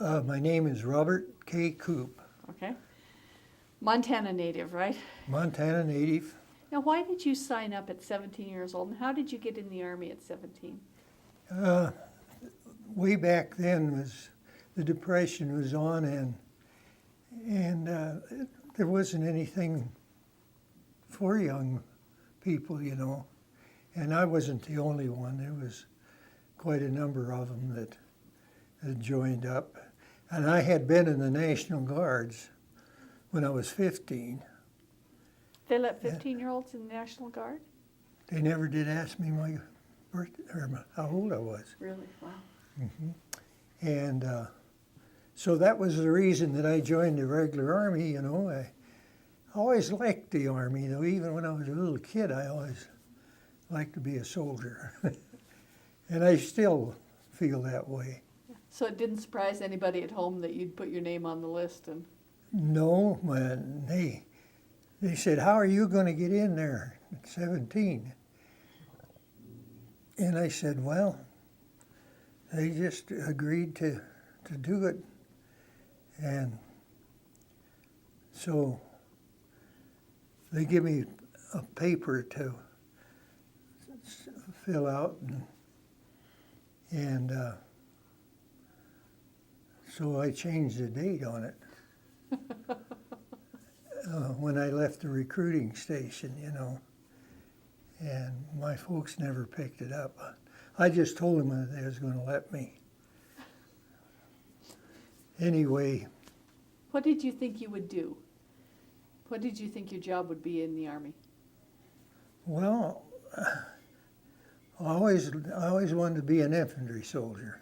My name is Robert K. Coop, Okay. Montana native, right? Montana native. Now, why did you sign up at 17 years old, and how did you get in the Army at 17? Way back then was the Depression was on, and there wasn't anything for young people, you know. And I wasn't the only one. There was quite a number of them that had joined up. And I had been in the National Guards when I was 15. They let 15-year-olds in the National Guard? They never did ask me my birthday or how old I was. Really? Wow. And so that was the reason that I joined the regular Army, you know. I always liked the Army, though. Even when I was a little kid, I always liked to be a soldier. And I still feel that way. So it didn't surprise anybody at home that you'd put your name on the list? And No, man, they said, how are you going to get in there at 17? And I said, well, they just agreed to do it. And so they give me a paper to fill out, and so I changed the date on it when I left the recruiting station, you know, and my folks never picked it up. I just told them that they was going to let me. Anyway. what did you think you would do? What did you think your job would be in the Army? Well, I always wanted to be an infantry soldier.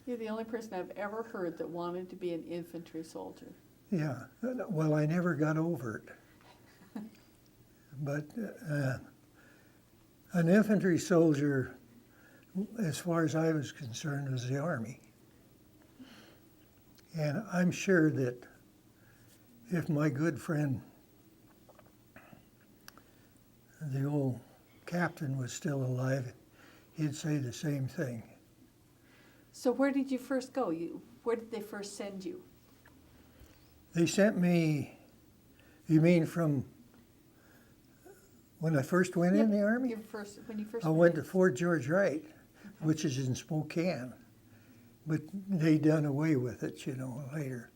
You're the only person I've ever heard that wanted to be an infantry soldier. Yeah, well, I never got over it. But an infantry soldier, as far as I was concerned, was the Army. And I'm sure that if my good friend, the old captain, was still alive, he'd say the same thing. So where did you first go? Where did they first send you? They sent me, you mean from when I first went in the Army? When you first I went to Fort George Wright, which is in Spokane. But they done away with it, you know, later.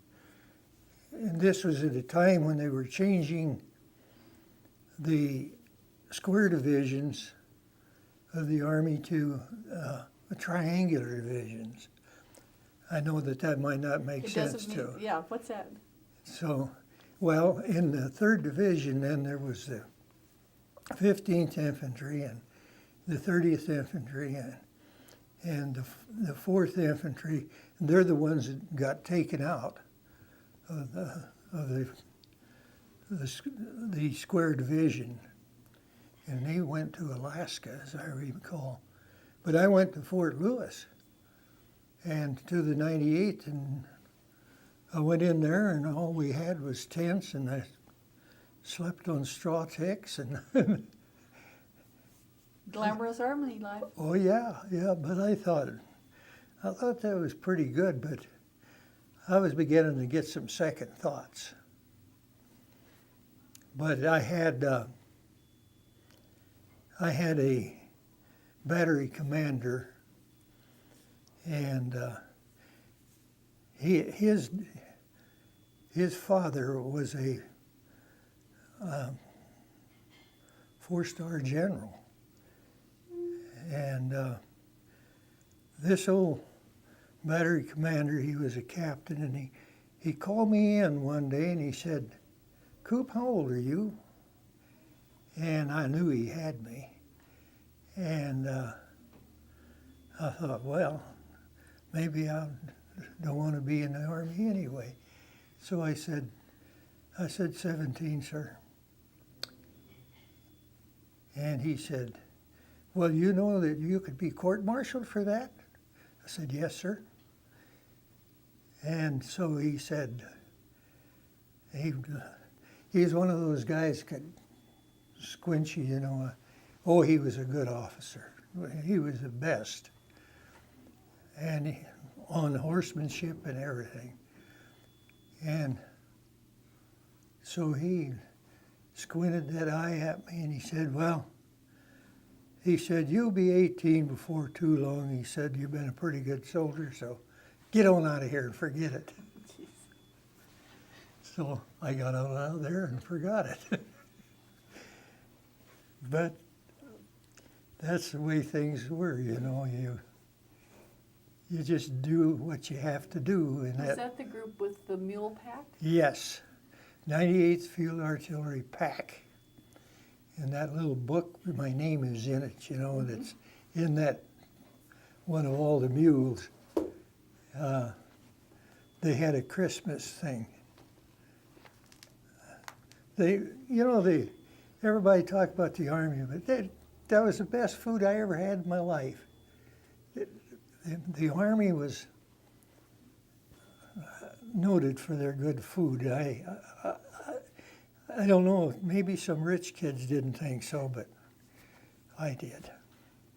And this was at a time when they were changing the square divisions of the Army to triangular divisions. I know that might not make sense to. Yeah, what's that? So, well, in the 3rd Division, then there was the 15th Infantry and the 30th Infantry and the 4th Infantry. And they're the ones that got taken out of the square division. And they went to Alaska, as I recall. But I went to Fort Lewis and to the 98th, and I went in there, and all we had was tents, and I slept on straw ticks. And Glamorous Army life. oh yeah, but I thought that was pretty good, but I was beginning to get some second thoughts. But I had a battery commander, and his father was a 4-star general, and this old battery commander, he was a captain, and he called me in one day and he said, "Coop, how old are you?" And I knew he had me. And I thought, well, maybe I don't want to be in the Army anyway. So I said 17, sir. And he said, well, you know that you could be court-martialed for that? I said, yes, sir. And so he said, he's one of those guys that could squinch you, you know. Oh, he was a good officer. He was the best. And on horsemanship and everything. And so he squinted that eye at me and he said, well, he said, you'll be 18 before too long. He said, you've been a pretty good soldier, so get on out of here and forget it. Jeez. So I got on out of there and forgot it. But that's the way things were, you know. You just do what you have to do. And Was that the group with the mule pack? Yes, 98th Field Artillery Pack. And that little book, my name is in it, you know, that's in that one of all the mules. They had a Christmas thing. Everybody talked about the Army, but that was the best food I ever had in my life. The Army was noted for their good food. I don't know, maybe some rich kids didn't think so, but I did.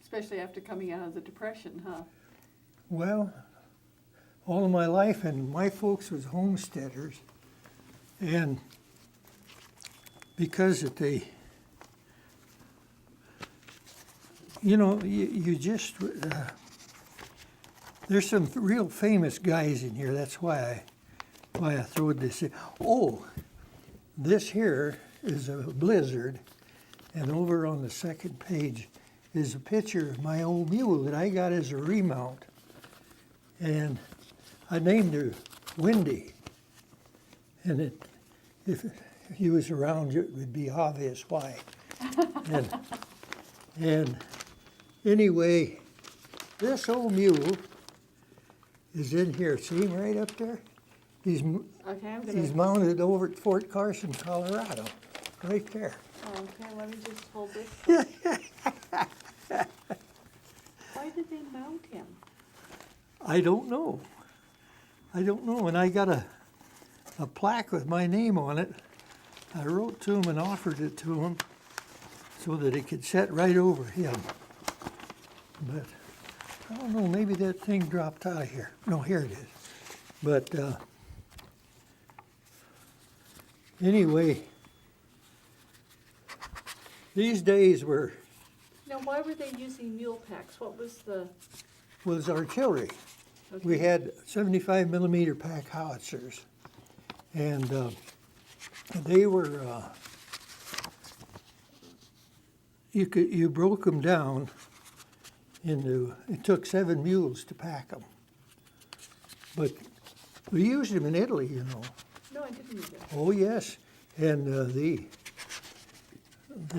Especially after coming out of the Depression, huh? Well, all of my life, and my folks was homesteaders, and because you just, there's some real famous guys in here. That's why I threw this in. Oh, this here is a blizzard, and over on the second page is a picture of my old mule that I got as a remount. And I named her Windy. And if he was around, it would be obvious why. and anyway, this old mule is in here. See him right up there? He's mounted over at Fort Carson, Colorado, right there. Oh, okay, let me just hold this. Why did they mount him? I don't know. And I got a plaque with my name on it. I wrote to him and offered it to him so that it could set right over him. But I don't know, maybe that thing dropped out of here. No, here it is. But anyway, these days were... Now, why were they using mule packs? What was the... was artillery. Okay. We had 75 millimeter pack Howitzers, and they were, you broke them down into, it took 7 mules to pack them. But we used them in Italy, you know. No, I didn't use that. Oh, yes. And the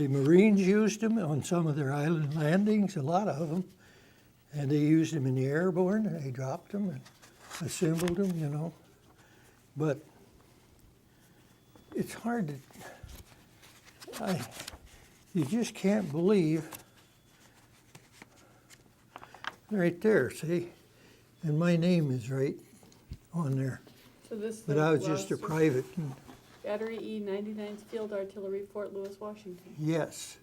Marines used them on some of their island landings, a lot of them. And they used them in the airborne, and they dropped them and assembled them, you know. But it's hard to, you just can't believe, right there, see? And my name is right on there. So this. But I was just a private. Battery E, 99th Field Artillery, Fort Lewis, Washington. Yes.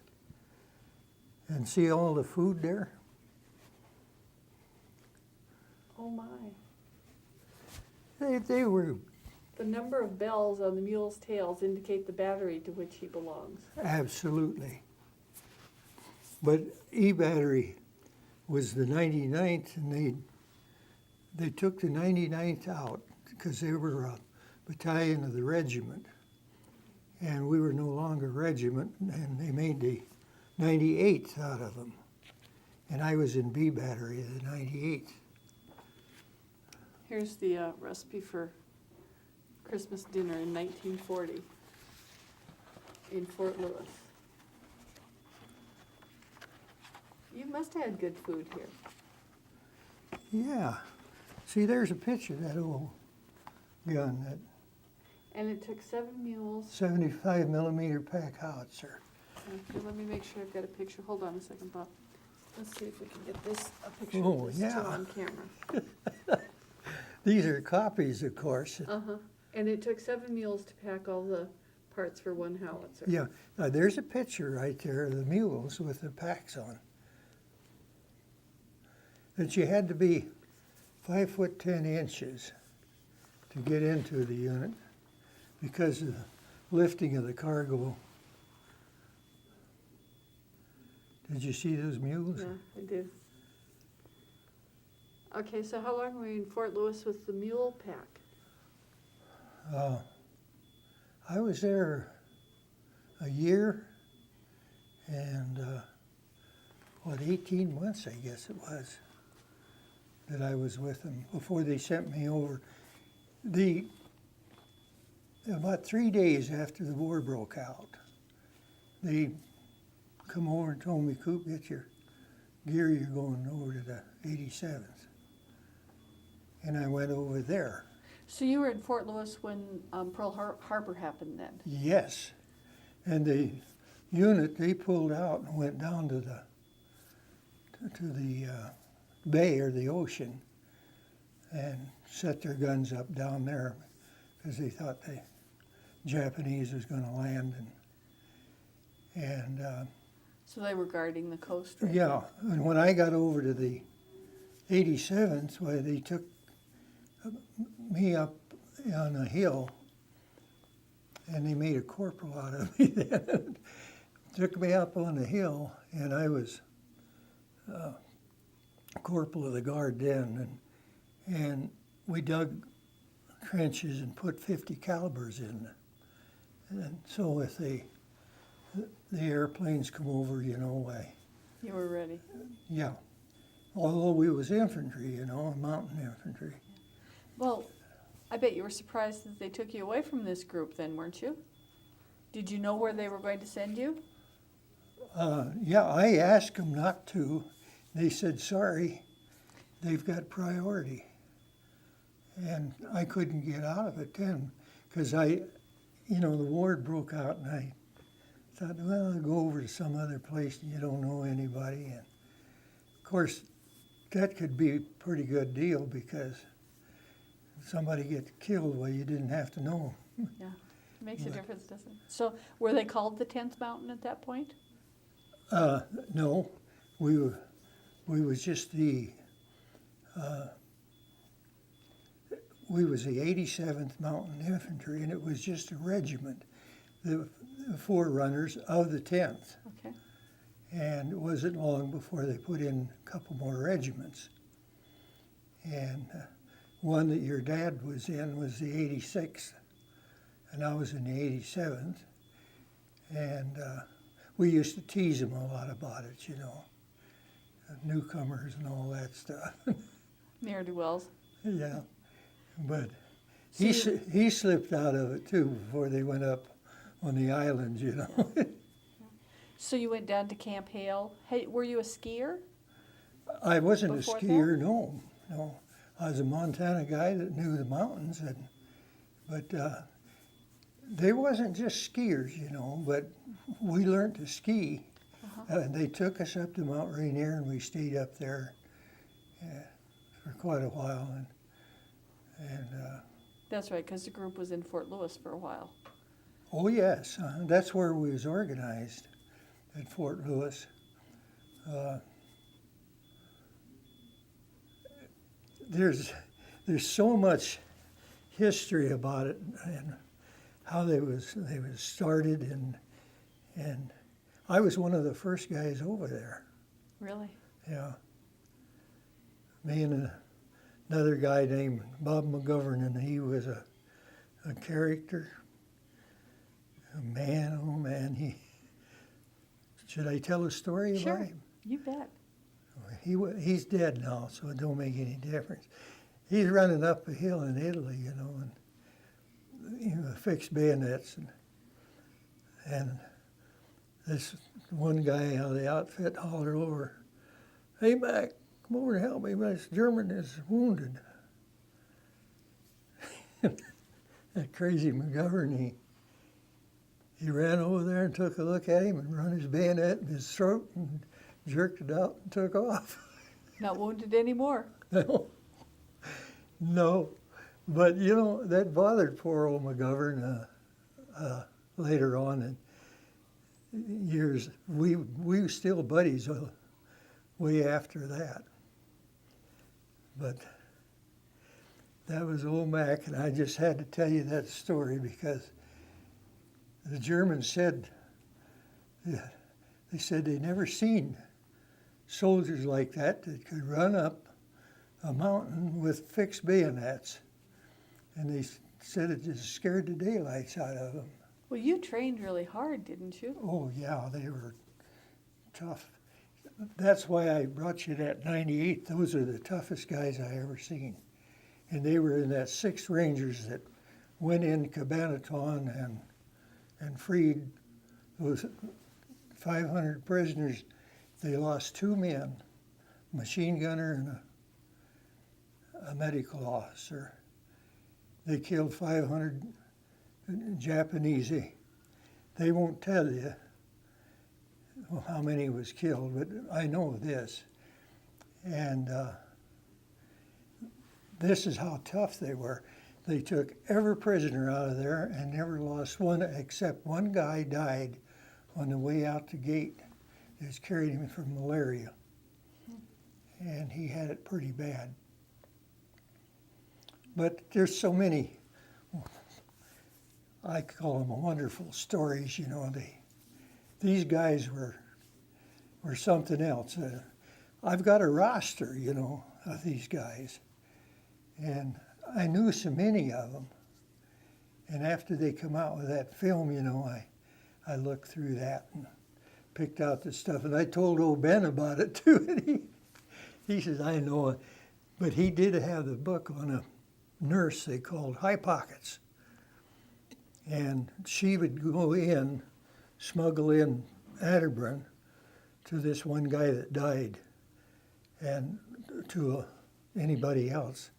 And see all the food there? Oh my. They were The number of bells on the mule's tails indicate the battery to which he belongs. absolutely. But E Battery was the 99th, and they took the 99th out because they were a battalion of the regiment. And we were no longer regiment, and they made the 98th out of them. And I was in B Battery of the 98th. Here's the recipe for Christmas dinner in 1940 in Fort Lewis. You must have had good food here. Yeah. See, there's a picture of that old gun, that And it took 7 mules. 75 millimeter pack howitzer. Okay, let me make sure I've got a picture. Hold on a second, Bob. Let's see if we can get this, a picture Oh, of this yeah. still on camera. These are copies, of course. Uh-huh. And it took 7 mules to pack all the parts for one howitzer. Yeah, now there's a picture right there of the mules with the packs on. That you had to be 5'10" to get into the unit because of the lifting of the cargo. Did you see those mules? Yeah, I did. Okay, so how long were you in Fort Lewis with the mule pack? I was there a year and 18 months, I guess it was, that I was with them before they sent me over. About 3 days after the war broke out, they come over and told me, Coop, get your gear, you're going over to the 87th. And I went over there. So you were in Fort Lewis when Pearl Harbor happened then? Yes. And the unit, they pulled out and went down to the bay or the ocean and set their guns up down there because they thought the Japanese was going to land. So they were guarding the coast, right? Yeah, and when I got over to the 87th, well, they took me up on a hill and they made a corporal out of me then. Took me up on the hill and I was corporal of the guard then, and we dug trenches and put 50 calibers in. And so if the airplanes come over, you You were ready. yeah. Although we was infantry, mountain infantry. Well, I bet you were surprised that they took you away from this group then, weren't you? Did you know where they were going to send you? Yeah, I asked them not to. They said, sorry, they've got priority. And I couldn't get out of it then because the war broke out and I thought, well, I'll go over to some other place and you don't know anybody. And of course, that could be a pretty good deal because if somebody gets killed, well, you didn't have to know them. Yeah, it makes a difference, doesn't it? So were they called the 10th Mountain at that point? No, we was just we was the 87th Mountain Infantry, and it was just a regiment, the forerunners of the 10th. Okay. And it wasn't long before they put in a couple more regiments. And one that your dad was in was the 86th, and I was in the 87th. And we used to tease him a lot about it, newcomers and all that stuff. Ne'er-do-wells. Yeah, but So he slipped out of it too before they went up on the islands, Yeah. So you went down to Camp Hale. Hey, were you a skier? I wasn't Before a skier, no. I was a Montana guy that knew the mountains, but they wasn't just skiers, but we learned to ski. They took us up to Mount Rainier and we stayed up there for quite a while. And That's right, because the group was in Fort Lewis for a while. oh yes, that's where we was organized, at Fort Lewis. There's so much history about it and how they was started, and I was one of the first guys over there. Really? Yeah. Me and another guy named Bob McGovern, and he was a character. Oh man, should I tell a story Sure. about him? You bet. He's dead now, so it don't make any difference. He's running up a hill in Italy, and fixed bayonets, and this one guy out of the outfit hollered over, "Hey, Mac, come over and help me. This German is wounded." That crazy McGovern, he ran over there and took a look at him and run his bayonet in his throat and jerked it out and took off. Not wounded anymore. No, but that bothered poor old McGovern later on in years. We were still buddies way after that. But That was old Mac, and I just had to tell you that story because the Germans said, they said they'd never seen soldiers like that could run up a mountain with fixed bayonets. And they said it just scared the daylights out of them. Well, you trained really hard, didn't you? Oh, yeah, they were tough. That's why I brought you that 98. Those are the toughest guys I ever seen. And they were in that 6th Rangers that went in Cabanatuan and freed those 500 prisoners. They lost 2 men, a machine gunner and a medical officer. They killed 500 Japanese. They won't tell you how many was killed, but I know this. And this is how tough they were. They took every prisoner out of there and never lost one, except one guy died on the way out the gate. They was carrying him from malaria. And he had it pretty bad. But there's so many, I call them wonderful stories, you know. These guys were something else. I've got a roster, you know, of these guys. And I knew so many of them. And after they come out with that film, you know, I looked through that and picked out the stuff. And I told old Ben about it too. And he says, I know it. But he did have the book on a nurse they called Highpockets. And she would go in, smuggle in Atterbury to this one guy that died and to anybody else.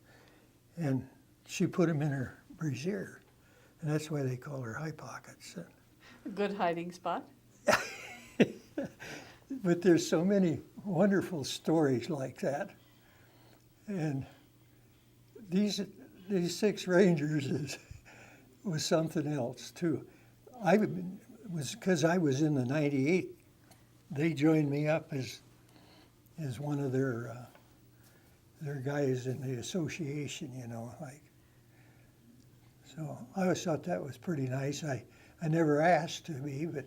And she put him in her brassiere. And that's why they call her Highpockets. A good hiding spot. But there's so many wonderful stories like that. And these 6 Rangers was something else too. Because I was in the 98, they joined me up as one of their guys in the association, you know, like. So I always thought that was pretty nice. I never asked to be, but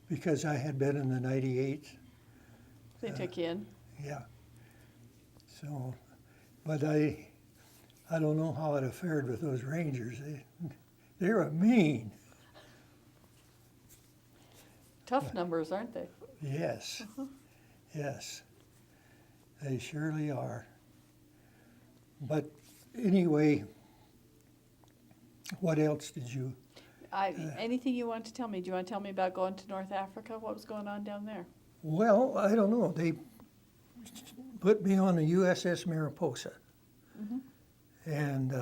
because I had been in the 98. They took you in. Yeah. So, but I don't know how it fared with those Rangers. They were mean. Tough numbers, aren't they? Yes. Yes. They surely are. But anyway, what else did you? Anything you want to tell me? Do you want to tell me about going to North Africa? What was going on down there? Well, I don't know. They put me on the USS Mariposa. Mm-hmm. And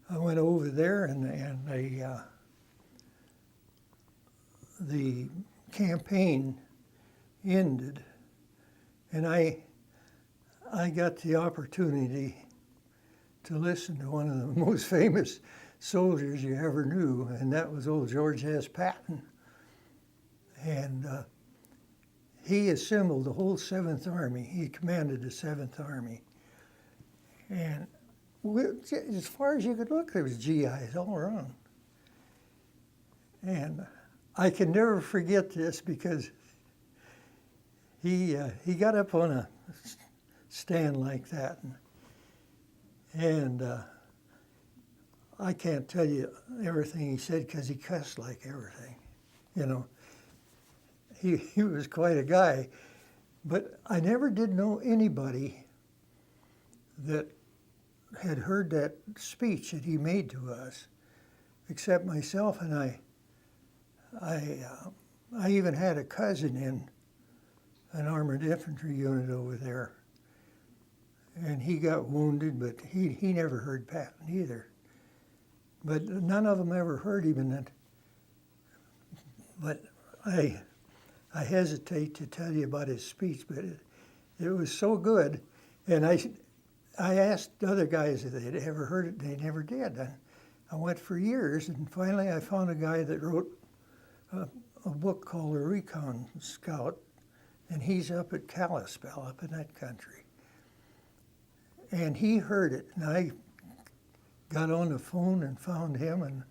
I went over there, and the campaign ended, and I got the opportunity to listen to one of the most famous soldiers you ever knew, and that was old George S. Patton. And he assembled the whole 7th Army. He commanded the 7th Army. And as far as you could look, there was GIs all around. And I can never forget this because he got up on a stand like that, and I can't tell you everything he said because he cussed like everything, you know. He was quite a guy, but I never did know anybody that had heard that speech that he made to us, except myself, and I even had a cousin in an armored infantry unit over there, and he got wounded, but he never heard Patton either. But none of them ever heard him, but I hesitate to tell you about his speech, but it was so good, and I asked other guys if they'd ever heard it, and they never did. I went for years, and finally I found a guy that wrote a book called The Recon Scout, and he's up at Kalispell, up in that country. And he heard it, and I got on the phone and found him and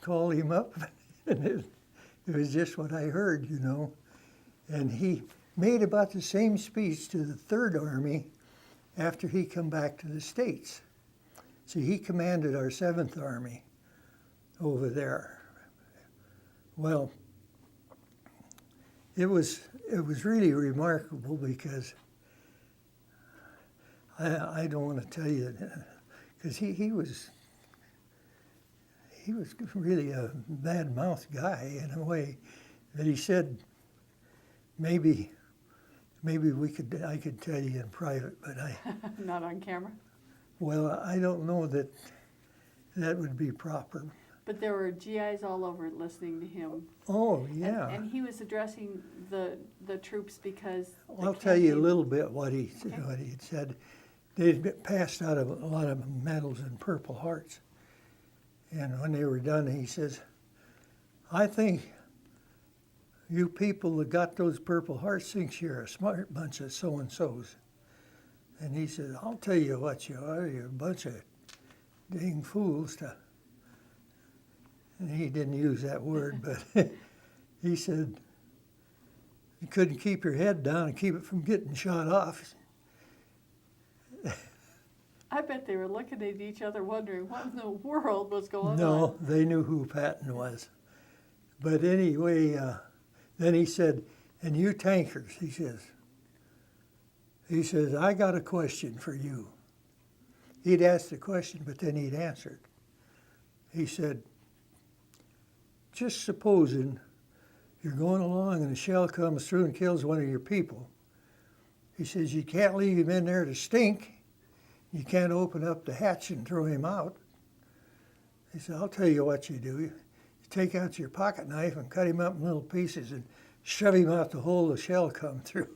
called him up, and it was just what I heard, you know. And he made about the same speech to the Third Army after he come back to the States. So he commanded our 7th Army over there. Well, it was really remarkable because I don't want to tell you, because he was really a bad-mouthed guy in a way, that he said maybe I could tell you in private, but Not on camera? well, I don't know that would be proper. But there were GIs all over listening to him. Oh, yeah. And he was addressing the troops because... I'll tell you a little bit what he had said. They'd been passed out of a lot of medals and Purple Hearts. And when they were done, he says, I think you people that got those Purple Hearts thinks you're a smart bunch of so-and-sos. And he said, I'll tell you what you are, you're a bunch of dang fools to... And he didn't use that word, but he said, you couldn't keep your head down and keep it from getting shot off. I bet they were looking at each other wondering what in the world was going on. No, they knew who Patton was. But anyway, then he said, and you tankers, he says, I got a question for you. He'd asked the question, but then he'd answered. He said, just supposing you're going along and a shell comes through and kills one of your people. He says, you can't leave him in there to stink. You can't open up the hatch and throw him out. He said, I'll tell you what you do. You take out your pocket knife and cut him up in little pieces and shove him out the hole the shell come through.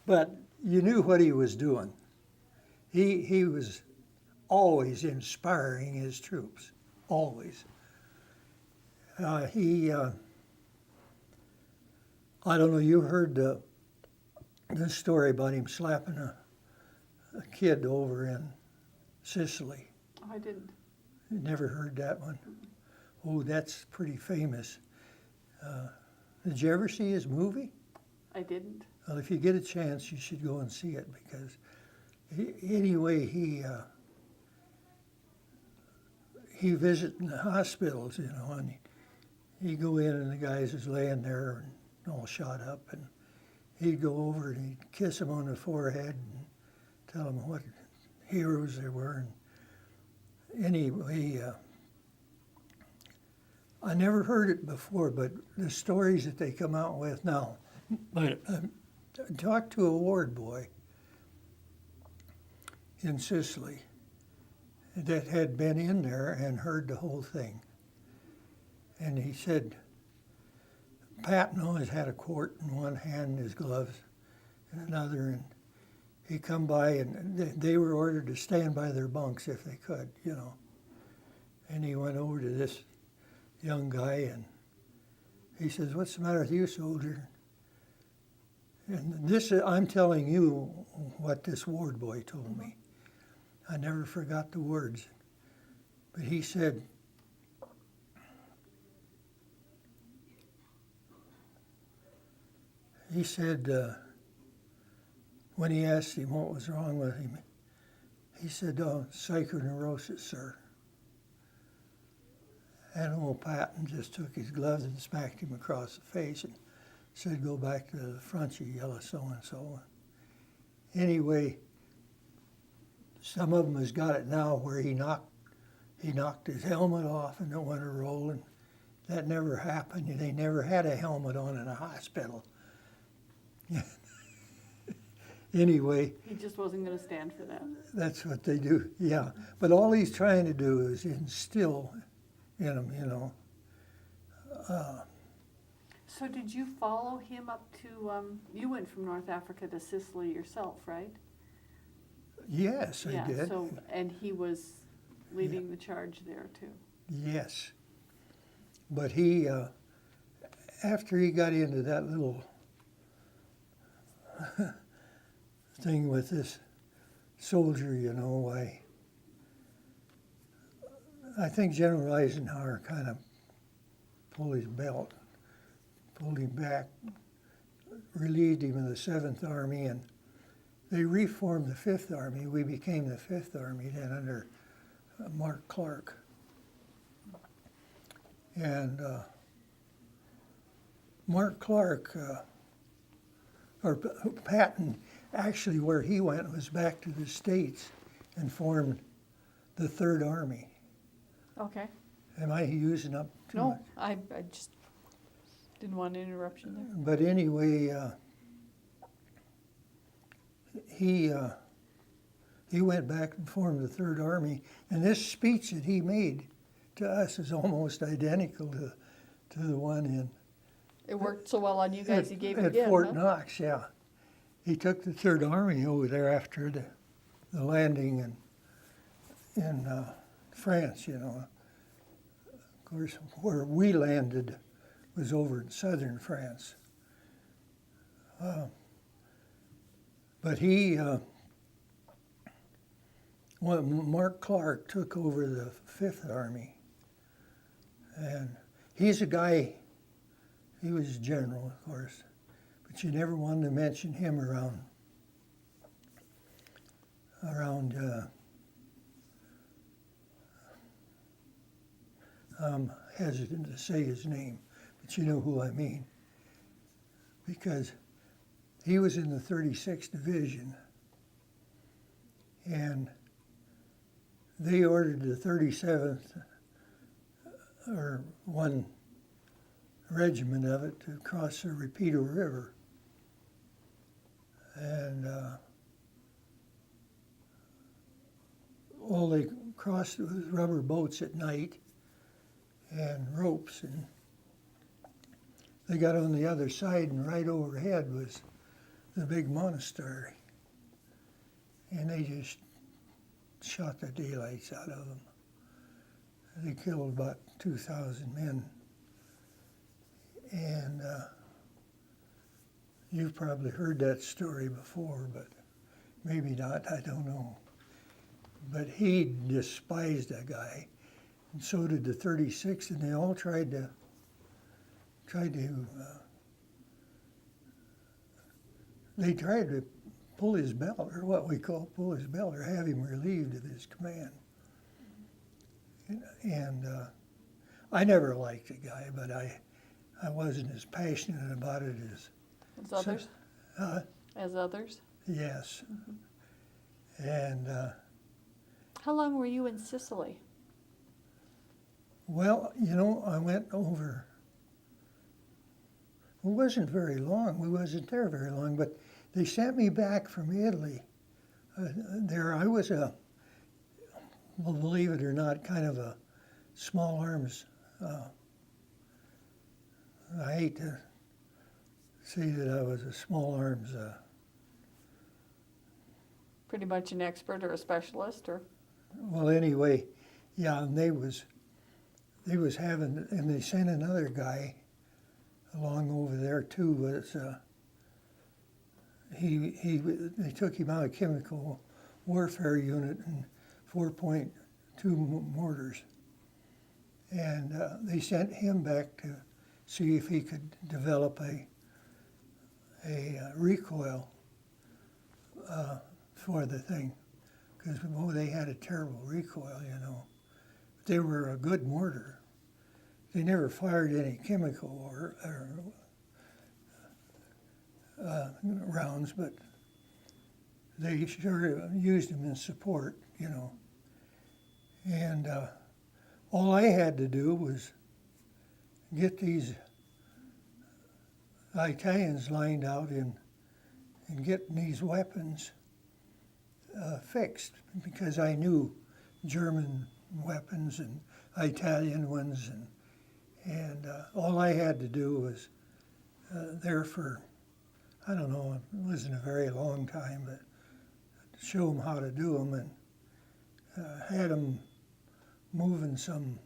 But you knew what he was doing. He was always inspiring his troops, always. I don't know, you heard this story about him slapping a kid over in Sicily. Oh, I didn't. You never heard that one? Oh, that's pretty famous. Did you ever see his movie? I didn't. Well, if you get a chance, you should go and see it because, anyway, he visited the hospitals, you know, and he'd go in and the guys was laying there and all shot up, and he'd go over and he'd kiss them on the forehead and tell them what heroes they were. And anyway, I never heard it before, but the stories that they come out with now. But I talked to a ward boy in Sicily that had been in there and heard the whole thing. And he said, Patton always had a quart in one hand, his gloves in another, and he come by and they were ordered to stand by their bunks if they could, you know. And he went over to this young guy and he says, what's the matter with you, soldier? And this, I'm telling you what this ward boy told me. I never forgot the words. But he said, when he asked him what was wrong with him, he said, oh, psychoneurosis, sir. And old Patton just took his gloves and smacked him across the face and said, go back to the front, you yellow so-and-so. Anyway, some of them has got it now where he knocked his helmet off and it went a rolling. That never happened. They never had a helmet on in a hospital. Anyway. He just wasn't going to stand for that. That's what they do, yeah. But all he's trying to do is instill in them, you know. So did you follow him up to, you went from North Africa to Sicily yourself, right? Yes, I did. So, and he was leading the charge there too. Yes. But he, after he got into that little thing with this soldier, you know, I think General Eisenhower kind of pulled his belt, pulled him back, relieved him of the 7th Army, and they reformed the 5th Army. We became the 5th Army then under Mark Clark. And Mark Clark, or Patton, actually where he went was back to the States and formed the 3rd Army. Okay. Am I using up too No, much? I just didn't want an interruption there. But anyway, he went back and formed the 3rd Army, and this speech that he made to us is almost identical to the one in It worked so well on you guys, he gave it at again, Fort huh? Knox. Yeah, he took the 3rd Army over there after the landing in France. You know, of course, where we landed was over in southern France. But Mark Clark took over the 5th Army. And he's a guy, he was a general, of course, but you never wanted to mention him around I'm hesitant to say his name, but you know who I mean. Because he was in the 36th Division, and they ordered the 37th, or one regiment of it, to cross the Rapido River. And all they crossed was rubber boats at night and ropes, and they got on the other side, and right overhead was the big monastery. And they just shot the daylights out of them. They killed about 2,000 men. And you've probably heard that story before, but maybe not, I don't know. But he despised that guy, and so did the 36th, and they all tried to pull his belt, or what we call pull his belt, or have him relieved of his command. And I never liked the guy, but I wasn't as passionate about it as others? As others? Yes. And how long were you in Sicily? well, you know, I went over. It wasn't very long. We wasn't there very long, but they sent me back from Italy. There, I was well, believe it or not, kind of a small arms. I hate to say that I was a small arms. Pretty much an expert or a specialist, or? Well, anyway, yeah, and they was having, and they sent another guy along over there too. Was they took him out of chemical warfare unit and 4.2 mortars, and they sent him back to see if he could develop a recoil for the thing, because they had a terrible recoil, you know. They were a good mortar. They never fired any chemical or rounds, but they sure used them in support, you know. And all I had to do was get these Italians lined out and getting these weapons fixed, because I knew German weapons and Italian ones, and all I had to do was there for, I don't know, it wasn't a very long time, but show them how to do them, and had them moving some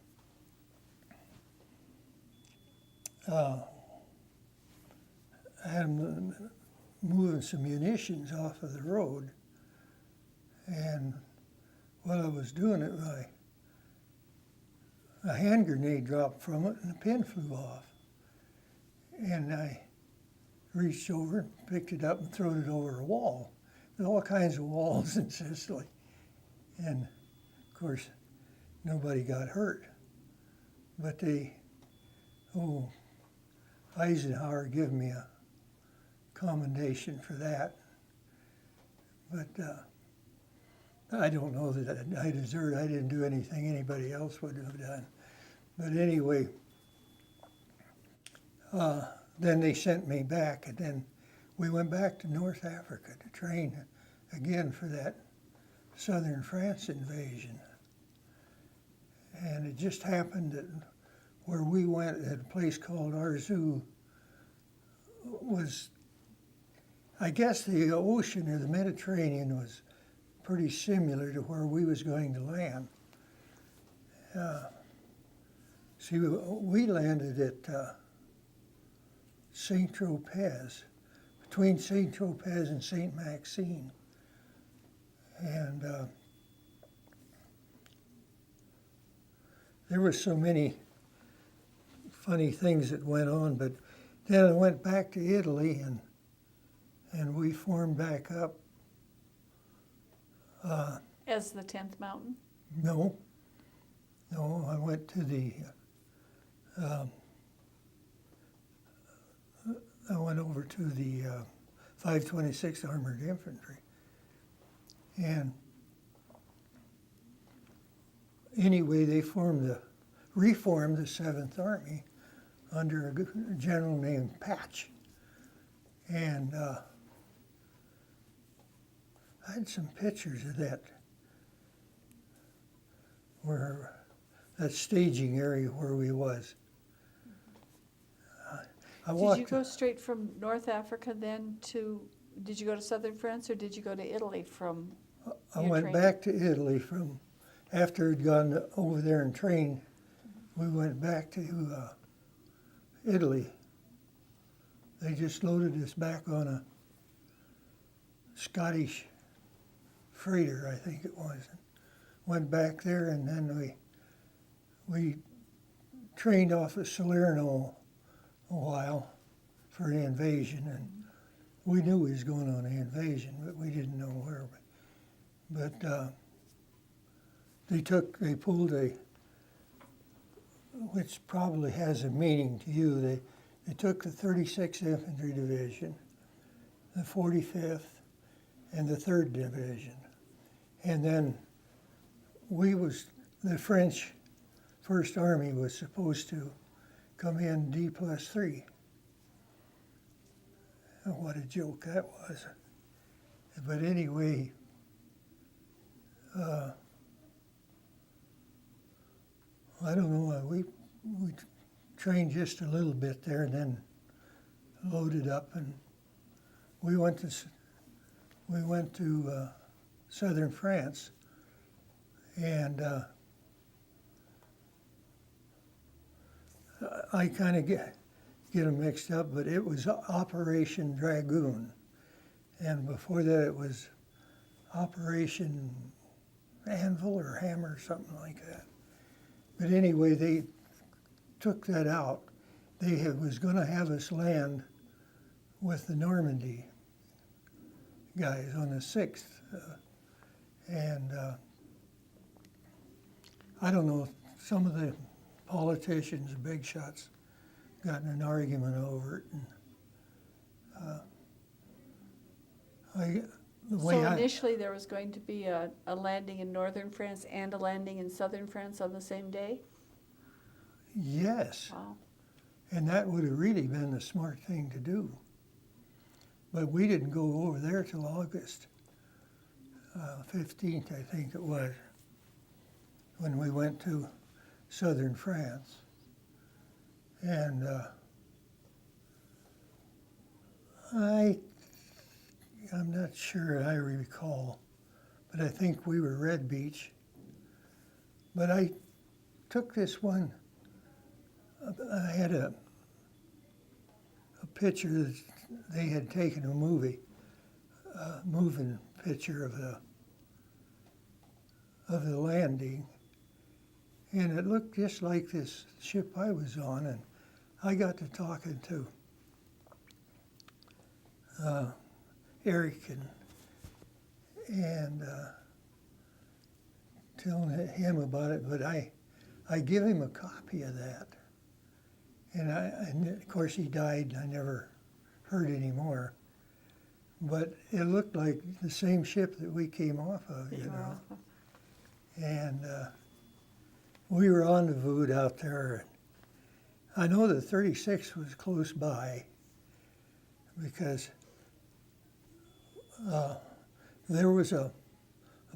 munitions off of the road, And while I was doing it, a hand grenade dropped from it and the pin flew off. And I reached over and picked it up and threw it over a wall. There's all kinds of walls in Sicily. And of course, nobody got hurt. But Eisenhower gave me a commendation for that. But I don't know that I deserved. I didn't do anything anybody else would have done. But anyway, then they sent me back, and then we went back to North Africa to train again for that southern France invasion. And it just happened that where we went at a place called Arzew was, I guess the ocean or the Mediterranean was pretty similar to where we was going to land. See, we landed at Saint-Tropez, between Saint-Tropez and Saint-Maxime. And there were so many funny things that went on, but then I went back to Italy and we formed back up. As the 10th Mountain? No, I went to I went over to the 526th Armored Infantry. And anyway, they reformed the 7th Army under a general named Patch. And I had some pictures of that staging area where we was. Did you go straight from North Africa then did you go to southern France or did you go to Italy from I your went training? back to Italy after I'd gone over there and trained. We went back to Italy. They just loaded us back on a Scottish freighter, I think it was. Went back there, and then we trained off of Salerno a while for the invasion, and we knew we was going on an invasion, but we didn't know where. But they pulled which probably has a meaning to you. They took the 36th Infantry Division, the 45th, and the 3rd Division. And then the French First Army was supposed to come in D+3. Oh, what a joke that was. But anyway, I don't know, we trained just a little bit there and then loaded up, and we went to southern France, and I kind of get them mixed up, but it was Operation Dragoon, and before that it was Operation Anvil or Hammer, something like that. But anyway, they took that out. They was going to have us land with the Normandy guys on the 6th. And I don't know, some of the politicians, big shots, got in an argument over it. And, initially there was going to be a landing in northern France and a landing in southern France on the same day? Yes. Wow. And that would have really been the smart thing to do. But we didn't go over there till August 15th, I think it was, when we went to southern France. And I'm not sure I recall, but I think we were Red Beach. But I took this one, I had a picture that they had taken a moving picture of of the landing, and it looked just like this ship I was on, and I got to talking to Eric and telling him about it, but I give him a copy of that, and of course he died, and I never heard any more. But it looked like the same ship that we came off of, you know. And we were on the Vood out there. I know the 36 was close by because there was a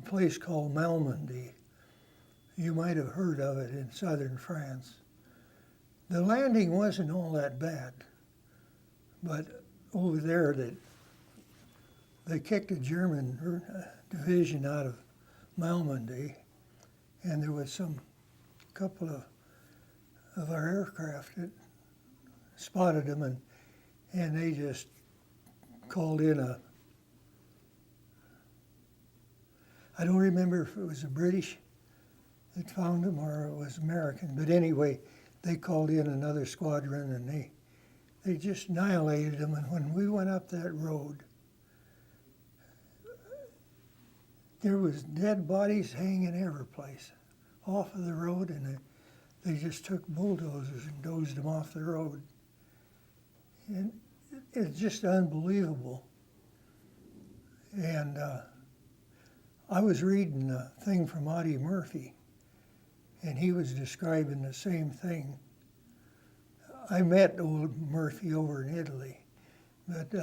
place called Malmedy. You might have heard of it in southern France. The landing wasn't all that bad, but over there they kicked a German division out of Malmedy, and there was some couple of our aircraft that spotted them, and they just called in I don't remember if it was the British that found them or it was American, but anyway, they called in another squadron, and they just annihilated them. And when we went up that road, there was dead bodies hanging every place off of the road, and they just took bulldozers and dozed them off the road. And it's just unbelievable. And I was reading a thing from Audie Murphy, and he was describing the same thing. I met old Murphy over in Italy, but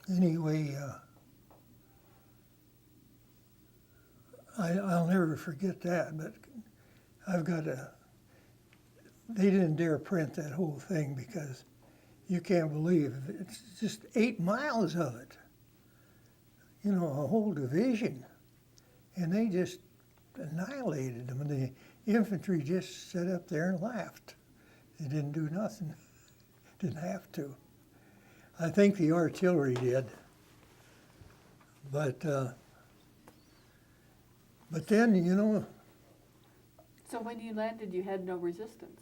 anyway, I'll never forget that, but I've got they didn't dare print that whole thing because you can't believe it's just 8 miles of it. You know, a whole division. And they just annihilated them. And the infantry just sat up there and laughed. They didn't do nothing. Didn't have to. I think the artillery did. But then, you know. So when you landed, you had no resistance?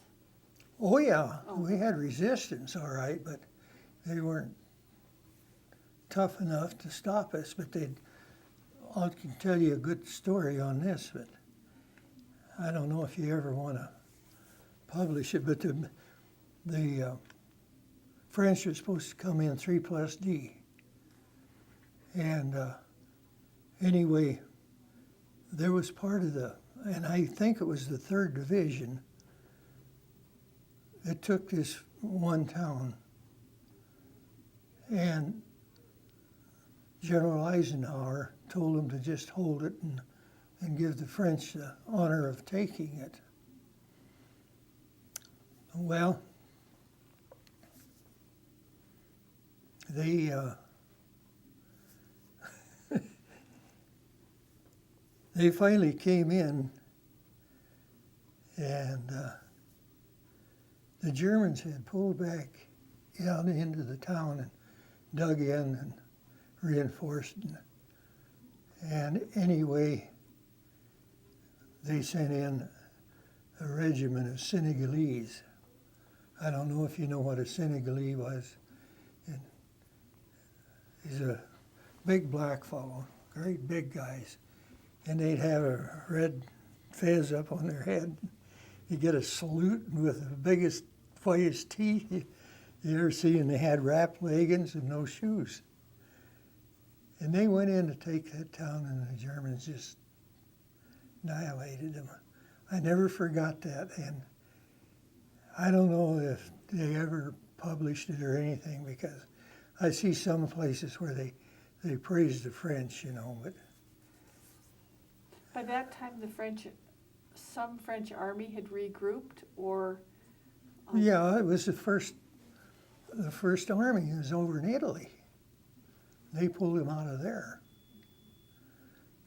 Oh, yeah. Oh. We had resistance, all right, but they weren't tough enough to stop us. But I can tell you a good story on this, but I don't know if you ever want to publish it, but the French were supposed to come in 3+D. And anyway, there was part of and I think it was the 3rd Division that took this one town. And General Eisenhower told them to just hold it and give the French the honor of taking it. Well, they they finally came in, and the Germans had pulled back out into the town and dug in and reinforced. And anyway, they sent in a regiment of Senegalese. I don't know if you know what a Senegalese was. He's a big black fellow, great big guys. And they'd have a red fez up on their head. You get a salute with the biggest, whitest teeth you ever see, and they had wrapped leggings and no shoes. And they went in to take that town, and the Germans just annihilated them. I never forgot that, and I don't know if they ever published it or anything, because I see some places where they praise the French, you know, but by that time, some French army had regrouped, or? Yeah, it was the first army. It was over in Italy. They pulled him out of there.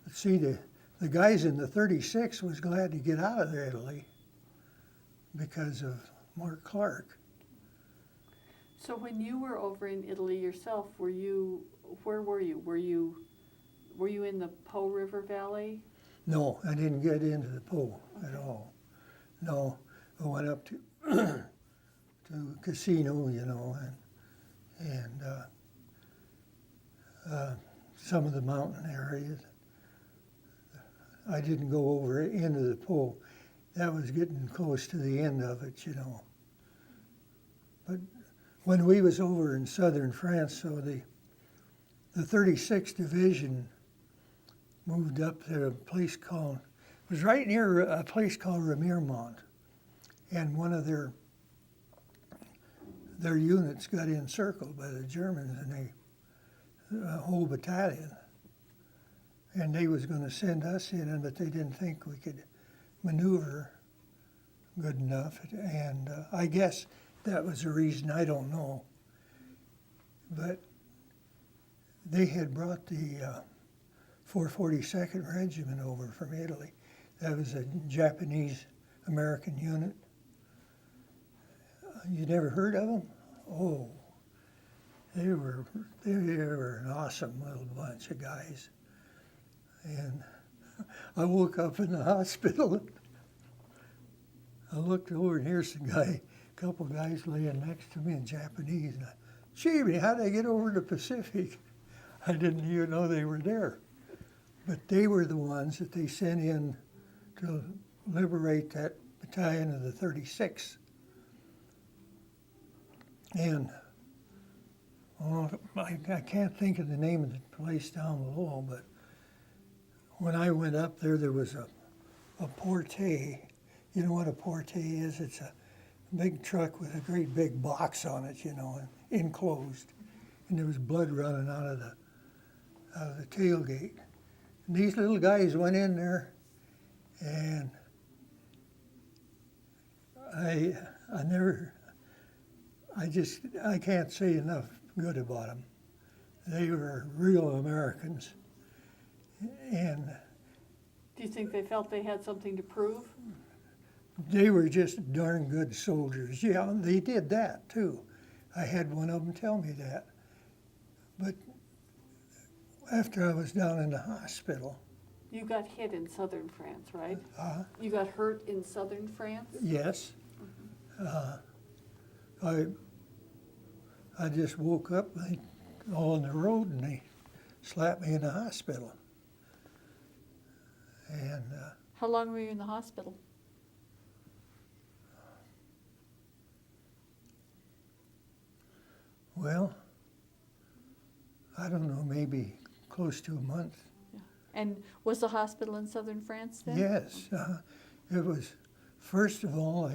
But see, the guys in the 36 was glad to get out of Italy because of Mark Clark. So when you were over in Italy yourself, where were you? Were you in the Po River Valley? No, I didn't get into the pool at all. No, I went up to to a casino, you know, and some of the mountain areas. I didn't go over into the pool. That was getting close to the end of it, you know. But when we was over in southern France, so the 36th Division moved up to a place called, it was right near a place called Remiremont, and one of their units got encircled by the Germans, and a whole battalion, and they was going to send us in, but they didn't think we could maneuver good enough, and I guess that was the reason, I don't know, but they had brought the 442nd Regiment over from Italy. That was a Japanese-American unit. You never heard of them? Oh, they were an awesome little bunch of guys. And I woke up in the hospital. I looked over, and here's a couple guys laying next to me in Japanese. And gee, how'd I get over the Pacific? I didn't even know they were there. But they were the ones that they sent in to liberate that battalion of the 36th. And I can't think of the name of the place down below, but when I went up there, there was a porte. You know what a porte is? It's a big truck with a great big box on it, you know, enclosed. And there was blood running out of the tailgate. And these little guys went in there, and I can't say enough good about them. They were real Americans. And Do you think they felt they had something to prove? they were just darn good soldiers. Yeah, they did that too. I had one of them tell me that. But after I was down in the hospital, You got hit in southern France, right? You got hurt in southern France? yes, I just woke up all on the road, and they slapped me in the hospital. And How long were you in the hospital? well, I don't know, maybe close to a month. And was the hospital in southern France then? Yes, it was. First of all,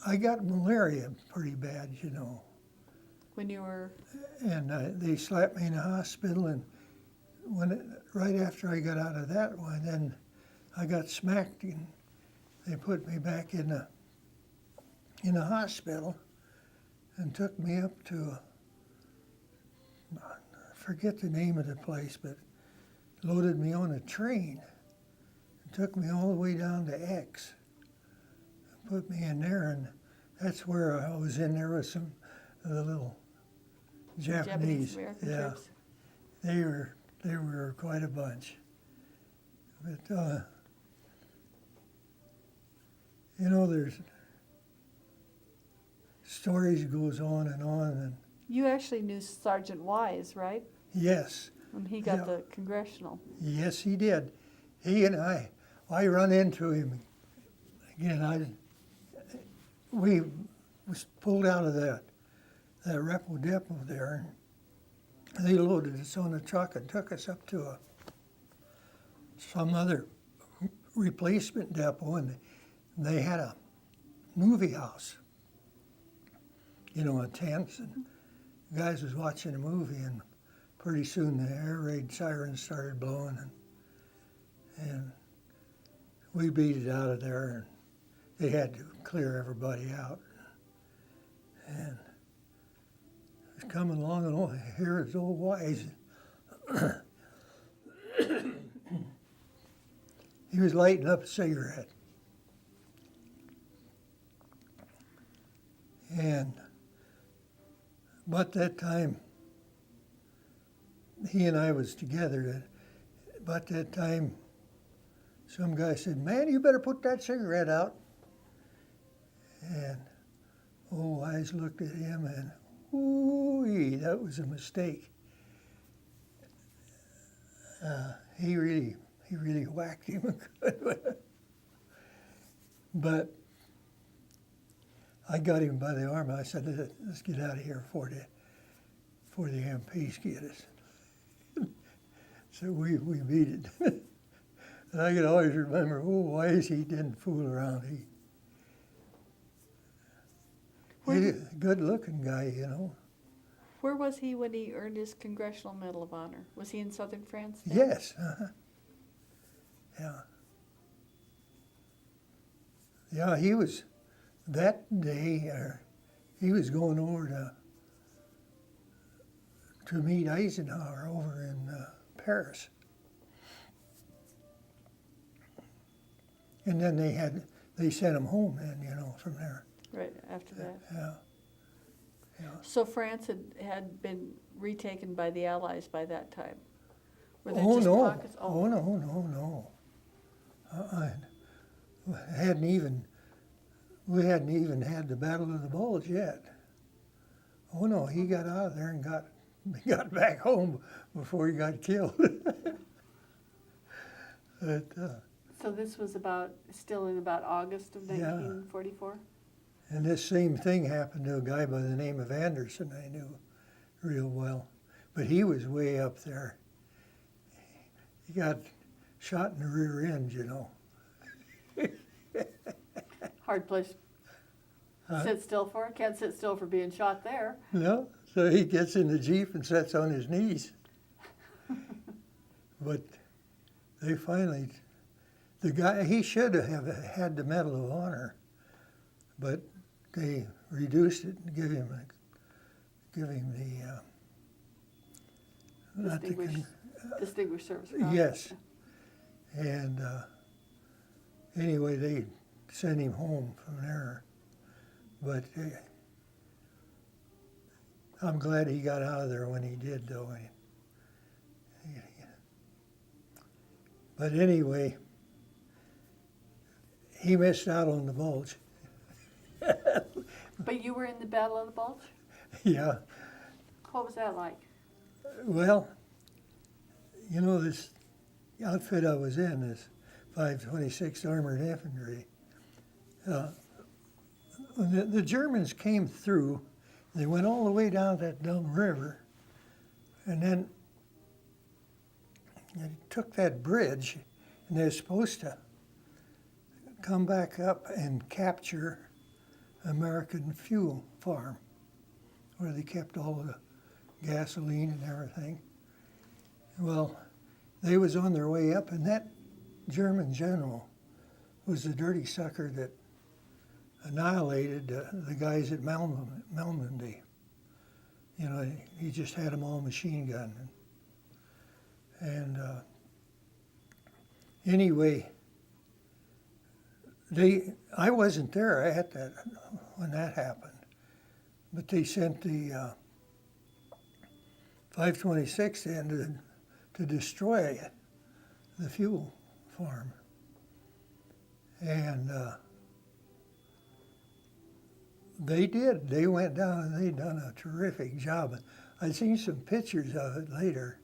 I got malaria pretty bad, you know, When you were, and they slapped me in the hospital. And right after I got out of that one, then I got smacked, and they put me back in the hospital, and took me up to I forget the name of the place, but loaded me on a train and took me all the way down to X. Put me in there, and that's where I was in there with some of the little Japanese. American Yeah, troops? they were quite a bunch. But you know, there's stories goes on, and You actually knew Sergeant Wise, right? yes, When he got Yeah. the congressional. yes, he did. He and I run into him again. We was pulled out of that repo depot there, and they loaded us on a truck and took us up to some other replacement depot, and they had a movie house, you know, in tents, and the guys was watching a movie, and pretty soon the air raid sirens started blowing, and we beat it out of there, and they had to clear everybody out. And it was coming along, and here is old Wise. He was lighting up a cigarette. And about that time, he and I was together. About that time, some guy said, "Man, you better put that cigarette out." And old Wise looked at him and, ooh, that was a mistake. He really whacked him good with it. But I got him by the arm. I said, "Let's get out of here before the MPs get us." So we beat it. And I can always remember, Wise, he didn't fool around. He's a good-looking guy, you know. Where was he when he earned his Congressional Medal of Honor? Was he in southern France then? Yes. Yeah. Yeah, he was, that day, he was going over to meet Eisenhower over in Paris. And then they sent him home then, you know, from there. Right, after that. Yeah. Yeah. So France had been retaken by the Allies by that time? Were there Oh, just no. pockets? Oh, no. We hadn't even had the Battle of the Bulge yet. Oh, no, he got out of there and got back home before he got killed. But, So this was still in about August of Yeah. 1944? and this same thing happened to a guy by the name of Anderson I knew real well. But he was way up there. He got shot in the rear end, you know. Hard place to sit still for. Can't sit still for being shot there. No, so he gets in the Jeep and sits on his knees. But they finally, the guy, he should have had the Medal of Honor, but they reduced it and give him the Distinguished Service Cross. yes. And anyway, they sent him home from there. But I'm glad he got out of there when he did, though. But anyway, he missed out on the Bulge. But you were in the Battle of the Bulge? Yeah. What was that like? Well, you know, this outfit I was in, this 526th Armored Infantry, when the Germans came through, they went all the way down that dumb river, and then they took that bridge, and they were supposed to come back up and capture American Fuel Farm, where they kept all the gasoline and everything. Well, they was on their way up, and that German general was the dirty sucker that annihilated the guys at Malmedy. You know, he just had them all machine gunned. And anyway, I wasn't there at that when that happened, but they sent the 526th in to destroy the fuel farm. And they did. They went down and they done a terrific job. I've seen some pictures of it later.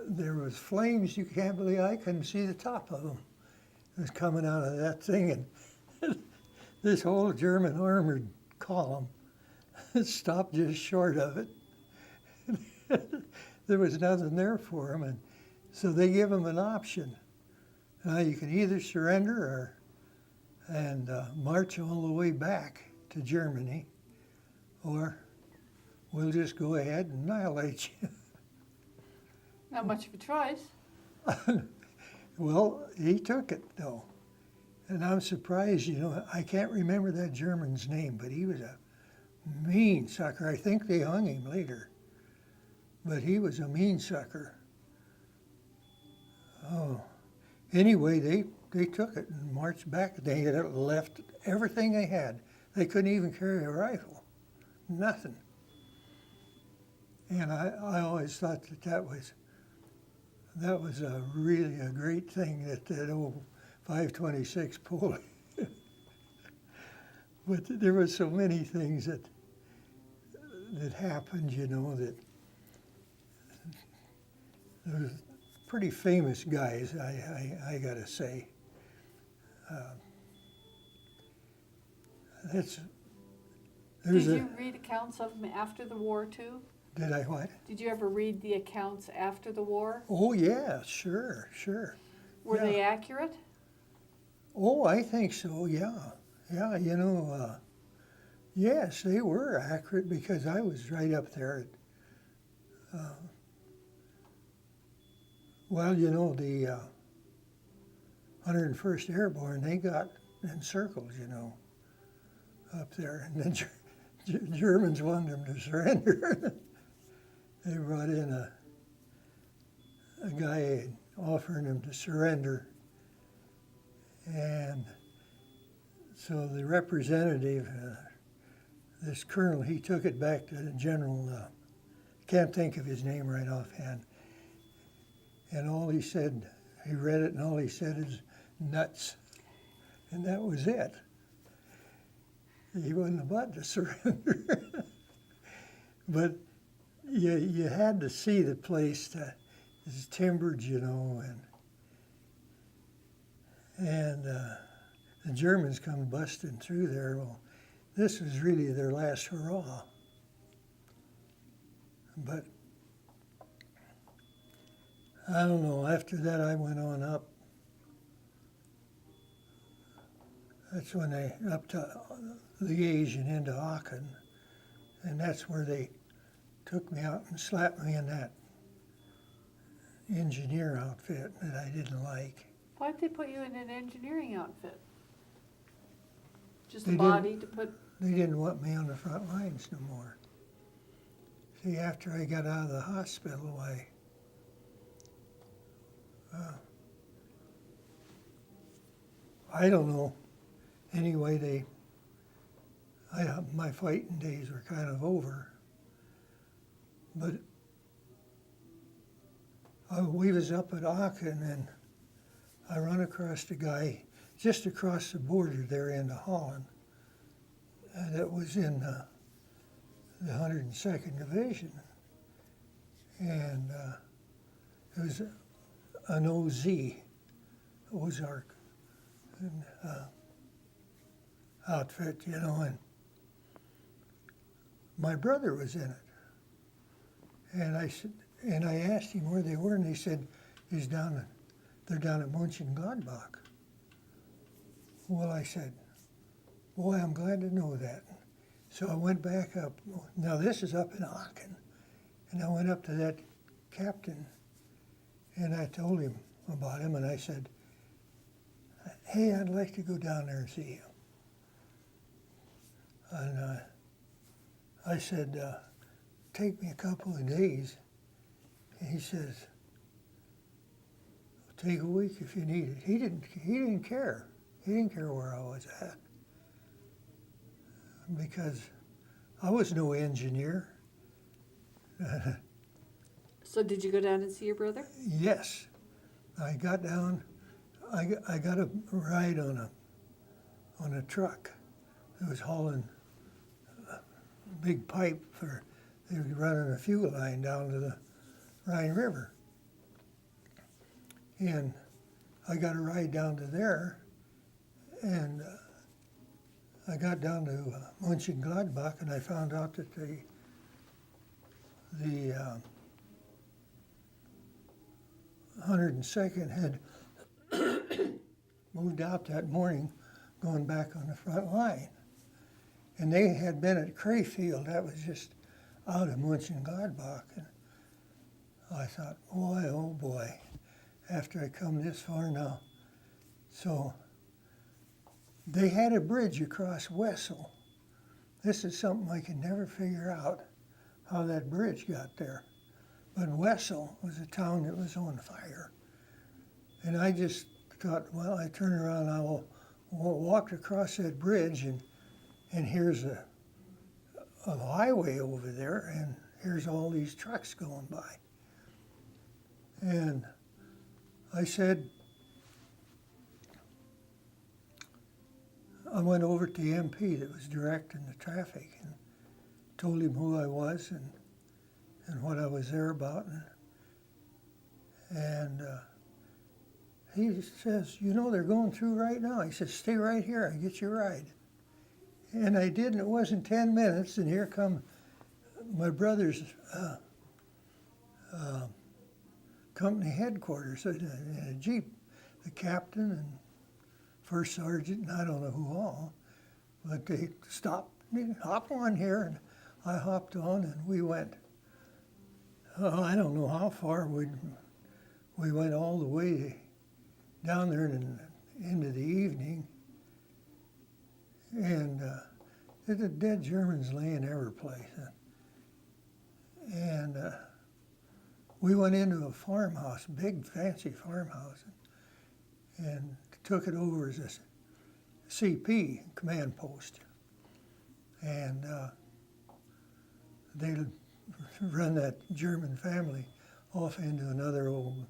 There was flames, you can't believe, I couldn't see the top of them. It was coming out of that thing, and this whole German armored column stopped just short of it. There was nothing there for them, and so they give them an option. You can either surrender and march all the way back to Germany, or we'll just go ahead and annihilate you. Not much of a choice. Well, he took it, though. And I'm surprised, you know, I can't remember that German's name, but he was a mean sucker. I think they hung him later. But he was a mean sucker. Oh. Anyway, they took it and marched back. They had left everything they had. They couldn't even carry a rifle. Nothing. And I always thought that was that was really a great thing that old 526 pulled. But there were so many things that happened, you know, that there was pretty famous guys, I gotta say. There's Did you read accounts of them after the war too? Did I what? Did you ever read the accounts after the war? Oh yeah, sure. Were Yeah. they accurate? Oh, I think so. Yeah, you know, yes, they were accurate because I was right up there. Well, you know, the 101st Airborne, they got encircled, you know, up there, and the Germans wanted them to surrender. They brought in a guy offering them to surrender, and so the representative, this colonel, he took it back to the general, can't think of his name right offhand, and all he said, he read it, and all he said is, nuts, and that was it. He wasn't about to surrender. But you had to see the place that is timbered, you know, and the Germans come busting through there. Well, this was really their last hurrah. But I don't know, after that I went on up. That's when they, up to Liège and into Aachen, and that's where they took me out and slapped me in that engineer outfit that I didn't like. Why'd they put you in an engineering outfit? Just They a body to put, They didn't want me on the front lines no more. See, after I got out of the hospital, I don't know. Anyway, my fighting days were kind of over. But we was up at Aachen, and I run across the guy just across the border there into Holland that was in the 102nd Division. And it was an OZ, Ozark outfit, you know, and my brother was in it. And I said, and I asked him where they were, and he said, they're down at Mönchengladbach. Well, I said, boy, I'm glad to know that. So I went back up. Now this is up in Aachen. And I went up to that captain, and I told him about him, and I said, hey, I'd like to go down there and see him. And I said, take me a couple of days. And he says, take a week if you need it. He didn't care. He didn't care where I was at. Because I was no engineer. so did you go down and see your brother? Yes. I got down, I got a ride on a truck that was hauling a big pipe for, they were running a fuel line down to the Rhine River. And I got a ride down to there, and I got down to Mönchengladbach, and I found out that the 102nd had moved out that morning, going back on the front line. And they had been at Crayfield, that was just out of Mönchengladbach. And I thought, boy, oh boy, after I come this far now. So they had a bridge across Wessel. This is something I can never figure out, how that bridge got there. But Wessel was a town that was on fire. And I just thought, well, I turned around, I walked across that bridge, and here's a highway over there, and here's all these trucks going by. And I said, I went over to the MP that was directing the traffic and told him who I was and what I was there about. And he says, you know, they're going through right now. He says, stay right here, I'll get you a ride. And I did, and it wasn't 10 minutes, and here come my brother's company headquarters in a Jeep, the captain and first sergeant, and I don't know who all, but they stopped, hop on here, and I hopped on, and we went, I don't know how far, we went all the way down there and into the evening, and the dead Germans laying every place. And we went into a farmhouse, big fancy farmhouse, and took it over as a CP, command post. And they run that German family off into another old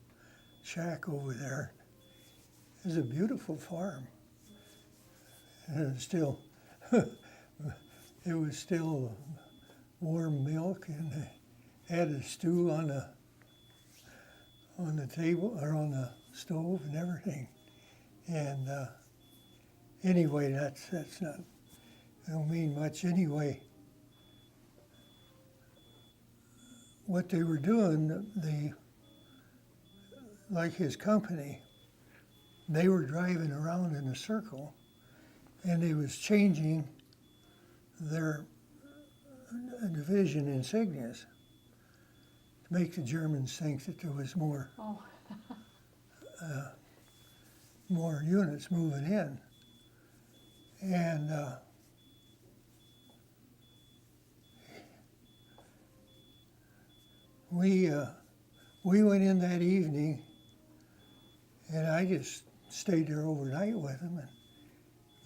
shack over there. It was a beautiful farm. And it was still warm milk, and they had a stew on the table or on the stove and everything. And anyway, that's not, I don't mean much anyway. What they were doing, like his company, they were driving around in a circle, and they was changing their division insignias to make the Germans think that there was more more units moving in. And we went in that evening, and I just stayed there overnight with them.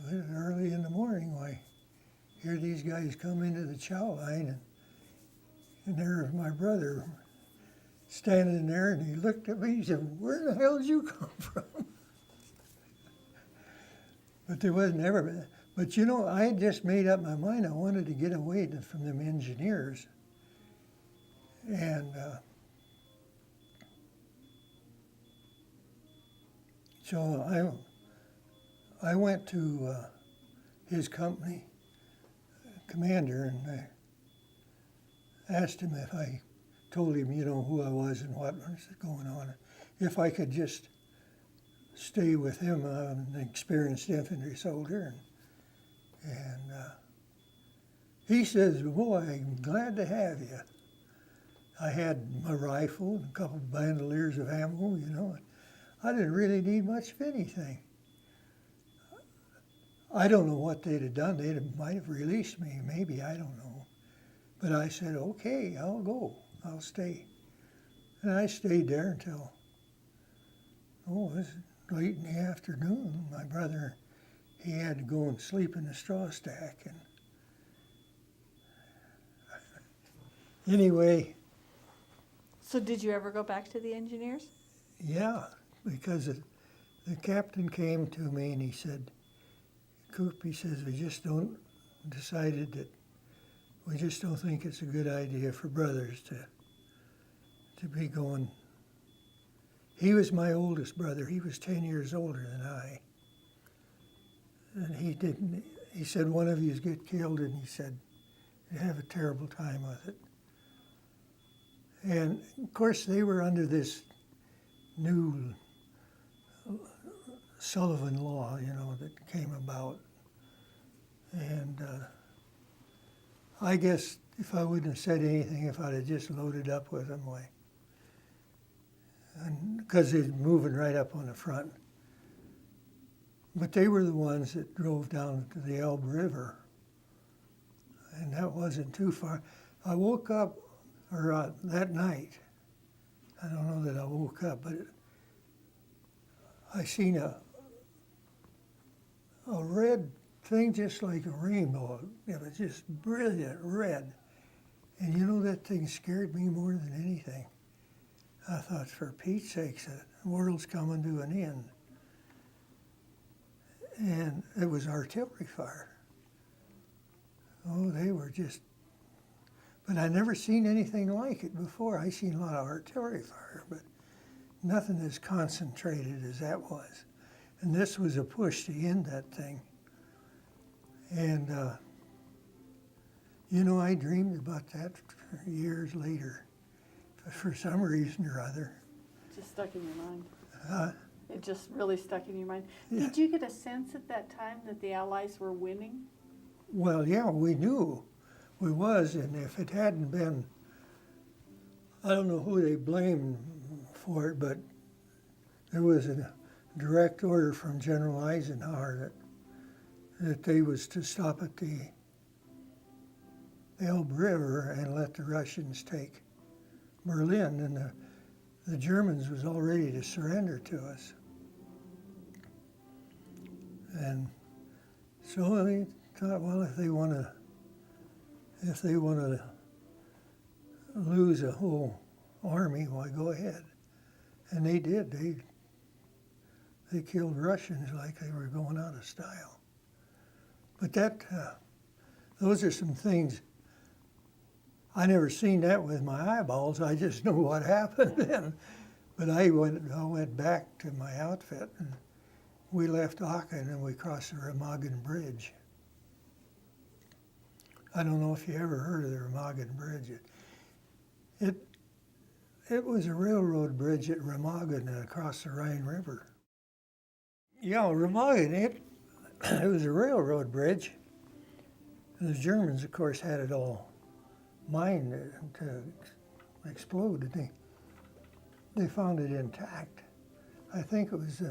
And early in the morning, I hear these guys come into the chow line, and there's my brother standing there, and he looked at me, he said, where the hell did you come from? But there wasn't ever, but you know, I had just made up my mind I wanted to get away from them engineers. And so I went to his company commander, and I asked him if I told him, you know, who I was and what was going on, if I could just stay with him. I'm an experienced infantry soldier. And he says, boy, I'm glad to have you. I had my rifle and a couple of bandoliers of ammo, you know. I didn't really need much of anything. I don't know what they'd have done. They might have released me, maybe, I don't know. But I said, okay, I'll go. I'll stay. And I stayed there until, it was late in the afternoon. My brother, he had to go and sleep in the straw stack. And anyway. So did you ever go back to the engineers? Yeah, because the captain came to me and he said, Coop, he says, we just don't think it's a good idea for brothers to be going. He was my oldest brother. He was 10 years older than I. And he said, one of yous get killed, and he said, you have a terrible time with it. And of course, they were under this new Sullivan law, you know, that came about. And I guess if I wouldn't have said anything, if I'd have just loaded up with them, because they're moving right up on the front. But they were the ones that drove down to the Elbe River, and that wasn't too far. I woke up, or that night, I don't know that I woke up, but I seen a red thing just like a rainbow. It was just brilliant red. And you know, that thing scared me more than anything. I thought, for Pete's sakes, the world's coming to an end. And it was artillery fire. Oh, they were just, but I never seen anything like it before. I seen a lot of artillery fire, but nothing as concentrated as that was. And this was a push to end that thing. And, you know, I dreamed about that for years later, for some reason or other. Just stuck in your mind. Uh, It just really stuck in your mind. Yeah. Did you get a sense at that time that the Allies were winning? Well, yeah, we knew we was, and if it hadn't been, I don't know who they blamed for it, but there was a direct order from General Eisenhower that they was to stop at the Elbe River and let the Russians take Berlin, and the Germans was all ready to surrender to us. And so they thought, well, if they want to lose a whole army, why, go ahead. And they did. They killed Russians like they were going out of style. But those are some things. I never seen that with my eyeballs. I just know what happened then. But I went back to my outfit, and we left Aachen and we crossed the Remagen Bridge. I don't know if you ever heard of the Remagen Bridge. It was a railroad bridge at Remagen across the Rhine River. Yeah, Remagen, it was a railroad bridge. And the Germans, of course, had it all mined to explode. They found it intact. I think it was,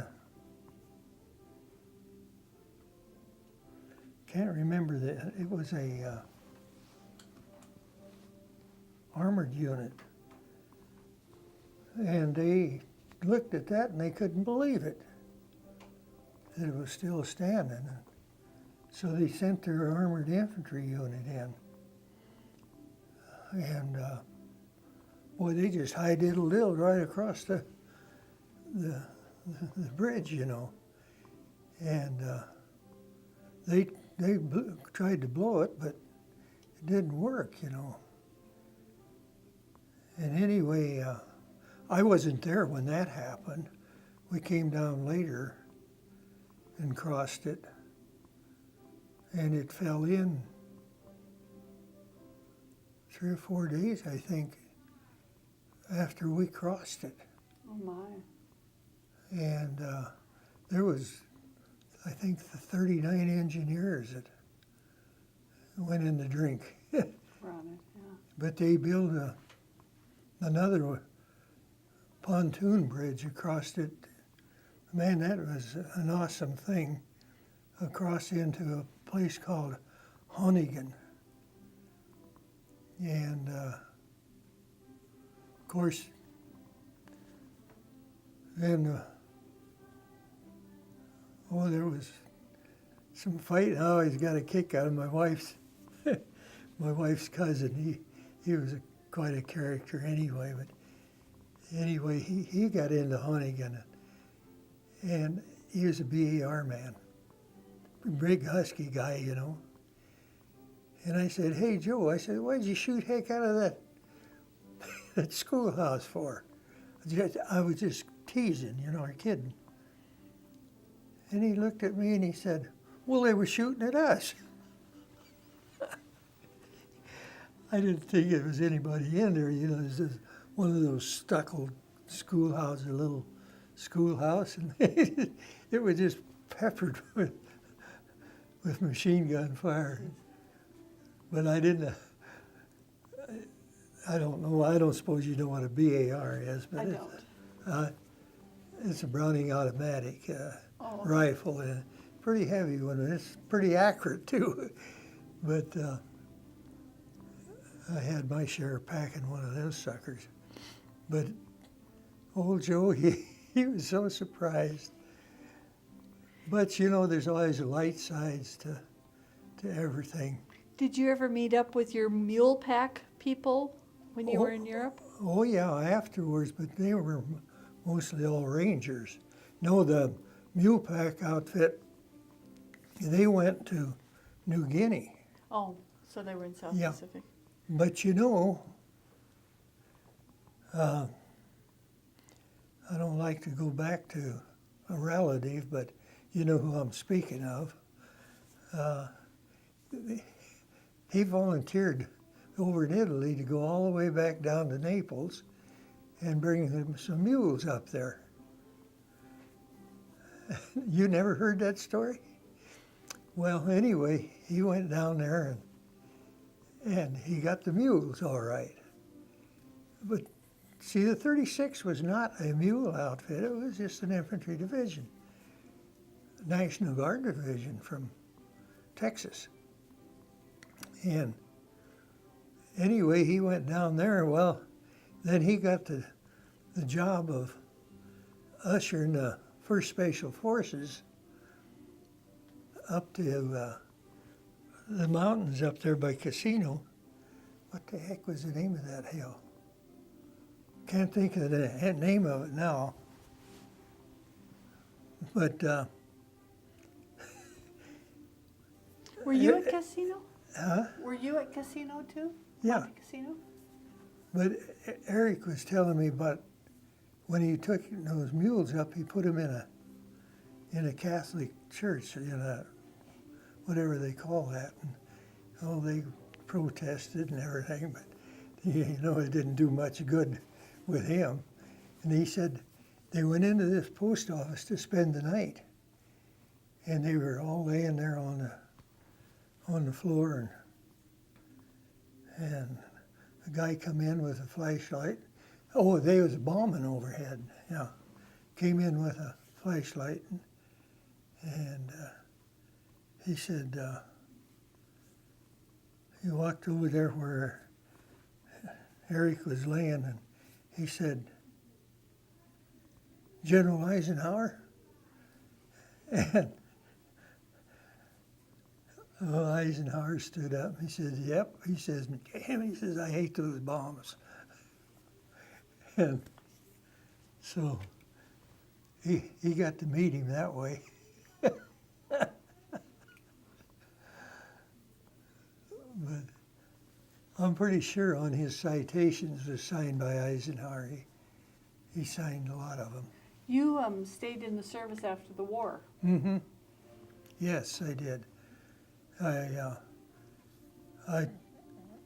can't remember, it was a armored unit. And they looked at that and they couldn't believe it, that it was still standing. So they sent their armored infantry unit in. And boy, they just high-diddle-diddled right across the bridge, you know. And they tried to blow it, but it didn't work, you know. And anyway, I wasn't there when that happened. We came down later and crossed it, and it fell in 3 or 4 days, I think, after we crossed it. Oh my. And there was, I think, the 39 engineers that went in the drink. We're on it, yeah. But they built another pontoon bridge across it. Man, that was an awesome thing, across into a place called Honigen. And of course, then, there was some fight. I always got a kick out of my wife's cousin. He was quite a character anyway. But anyway, he got into Honigen, and he was a BAR man, big husky guy, you know. And I said, "Hey Joe," I said, "why'd you shoot heck out of that schoolhouse for?" I was just teasing, you know, or kidding. And he looked at me and he said, "Well, they were shooting at us." I didn't think there was anybody in there, you know. It was just one of those stucco schoolhouses, a little schoolhouse, and it was just peppered with machine gun fire. But I didn't. I don't know. I don't suppose you know what a BAR is, but it's a Browning automatic rifle, and a pretty heavy one. And it's pretty accurate too. But I had my share of packing one of those suckers. But old Joe, he was so surprised. But you know, there's always light sides to everything. Did you ever meet up with your mule pack people when you were in Europe? Oh yeah, afterwards, but they were mostly all Rangers. No, the mule pack outfit, they went to New Guinea. Oh, so they were in South Yeah. Pacific. But you know, I don't like to go back to a relative, but you know who I'm speaking of. He volunteered over in Italy to go all the way back down to Naples and bring them some mules up there. You never heard that story? Well, anyway, he went down there and he got the mules all right. But see, the 36 was not a mule outfit, it was just an infantry division, National Guard division from Texas. And anyway, he went down there. Well, then he got the job of ushering the 1st Special Forces up to the mountains up there by Casino. What the heck was the name of that hill? Can't think of the name of it now. But Were you at Casino? huh? Were you at Casino too? Yeah. Monte Casino? But Eric was telling me about when he took those mules up, he put them in a Catholic church, in a whatever they call that, and oh, they protested and everything, but you know it didn't do much good with him. And he said they went into this post office to spend the night, and they were all laying there on the floor, and a guy come in with a flashlight. Oh, they was bombing overhead. Yeah, came in with a flashlight, and he said he walked over there where Eric was laying, and he said, "General Eisenhower?" And Eisenhower stood up. He says, "Yep." He says, "Damn," he says, "I hate those bombs." And so he got to meet him that way. But I'm pretty sure on his citations was signed by Eisenhower. He signed a lot of them. You stayed in the service after the war. Mm-hmm. Yes, I did. I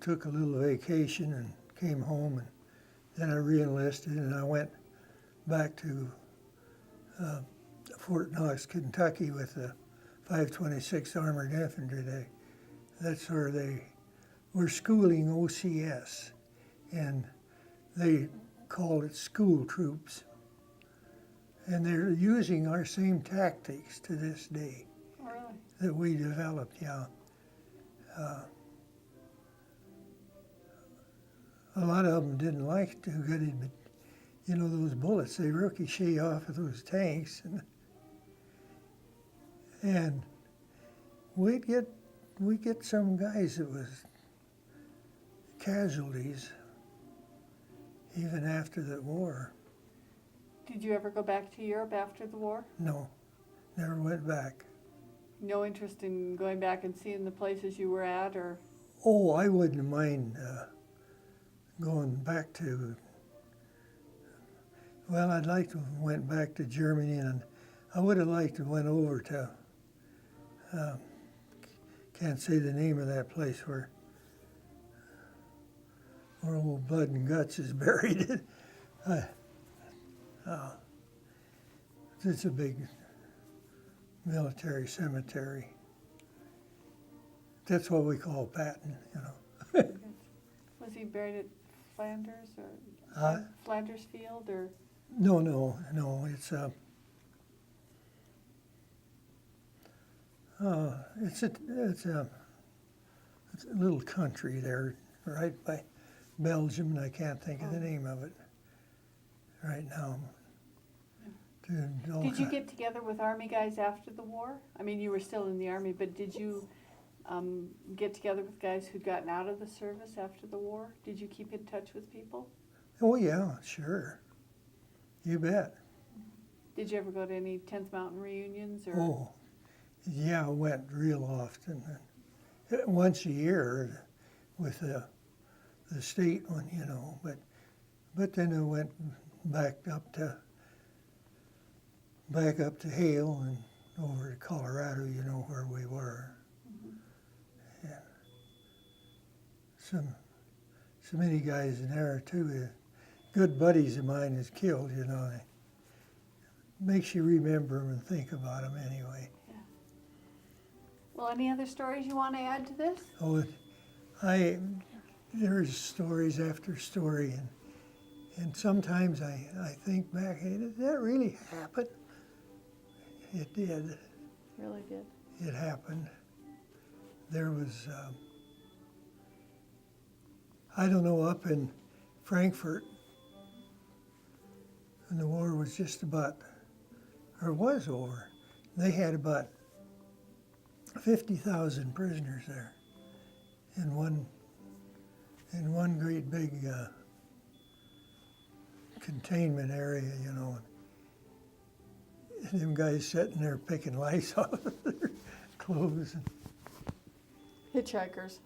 took a little vacation and came home, and then I re-enlisted, and I went back to Fort Knox, Kentucky with the 526th Armored Infantry. That's where they were schooling OCS, and they called it school troops. And they're using our same tactics to this day Oh, really? that we developed, yeah. A lot of them didn't like too good, but you know, those bullets, they ricochet off of those tanks, and we'd get some guys that was casualties even after the war. Did you ever go back to Europe after the war? No, never went back. No interest in going back and seeing the places you were at, or? Oh, I wouldn't mind going back to, well, I'd like to have went back to Germany, and I would have liked to went over to, can't say the name of that place where old Blood and Guts is buried. It's a big military cemetery. That's what we call Patton, you know. Was he buried at Flanders or Huh? Flanders Field or? No. It's a little country there, right by Belgium, and I can't think of the name of it right now. Did you get together with Army guys after the war? I mean, you were still in the Army, but did you get together with guys who'd gotten out of the service after the war? Did you keep in touch with people? Oh, yeah, sure. You bet. Did you ever go to any 10th Mountain reunions? Or? Oh, yeah, I went real often. Once a year with the state one, you know, but then I went back up to Hale and over to Colorado, you know, where we were. Mm-hmm. And so many guys in there too. Good buddies of mine is killed, you know. It makes you remember them and think about them anyway. Yeah. Well, any other stories you want to add to this? Oh, there's stories after story, and sometimes I think back, hey, did that really happen? It did. Really did. It happened. There was, I don't know, up in Frankfurt, when the war was just about, or was over, they had about 50,000 prisoners there in one great big containment area, you know. And them guys sitting there picking lice off of their clothes. Hitchhikers.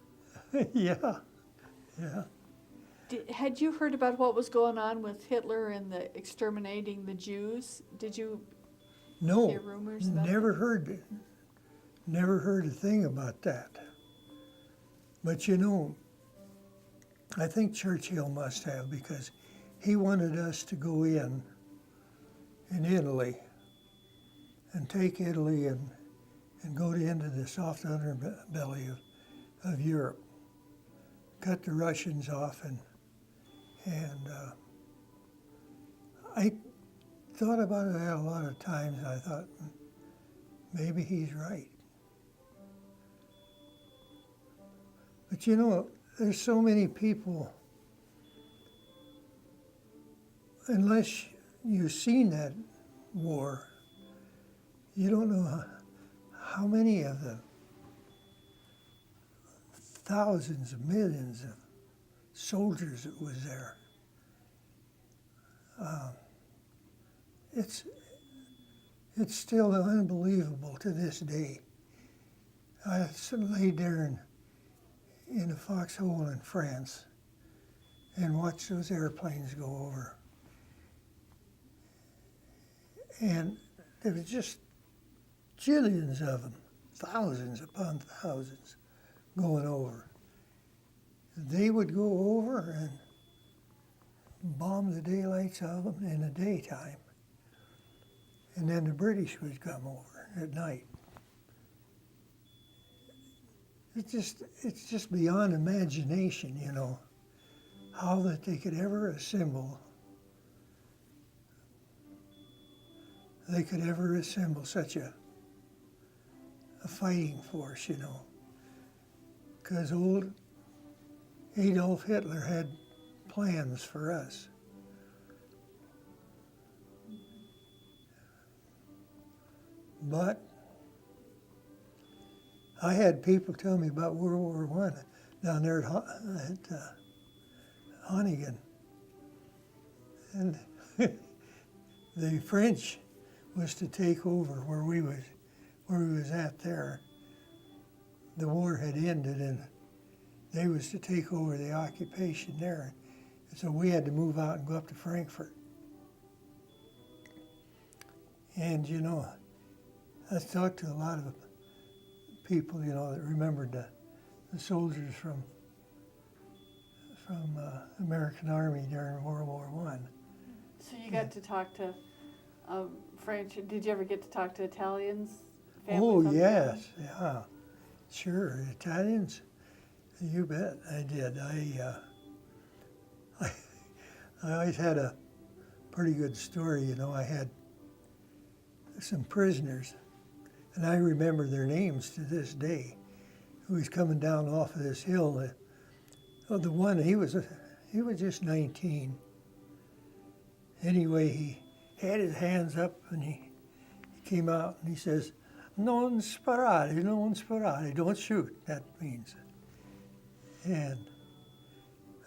Yeah. Had you heard about what was going on with Hitler and the exterminating the Jews? Did you No, hear rumors about never heard a thing about that. But you know, I think Churchill must have, because he wanted us to go in Italy and take Italy and go into the soft underbelly of Europe, cut the Russians off, and I thought about that a lot of times. I thought, maybe he's right. But you know, there's so many people, unless you've seen that war, you don't know how many of the thousands of millions of soldiers that was there. It's still unbelievable to this day. I laid there in a foxhole in France and watched those airplanes go over. And there was just jillions of them, thousands upon thousands going over. They would go over and bomb the daylights out of them in the daytime. And then the British would come over at night. It's just beyond imagination, you know, how that they could ever assemble. They could ever assemble such a fighting force, you know. Because old Adolf Hitler had plans for us. But I had people tell me about World War I down there at Honningen. And the French was to take over where we was at there. The war had ended and they was to take over the occupation there. And so we had to move out and go up to Frankfurt. And you know, I talked to a lot of people, you know, that remembered the soldiers from American Army during World War I. So you got to talk to French. Did you ever get to talk to Italians? Oh, yes, yeah, sure. Italians, you bet I did. I always had a pretty good story, you know. I had some prisoners, and I remember their names to this day, who was coming down off of this hill. The one, he was just 19. Anyway, he had his hands up and he came out and he says, "Non sparare, don't shoot," that means. And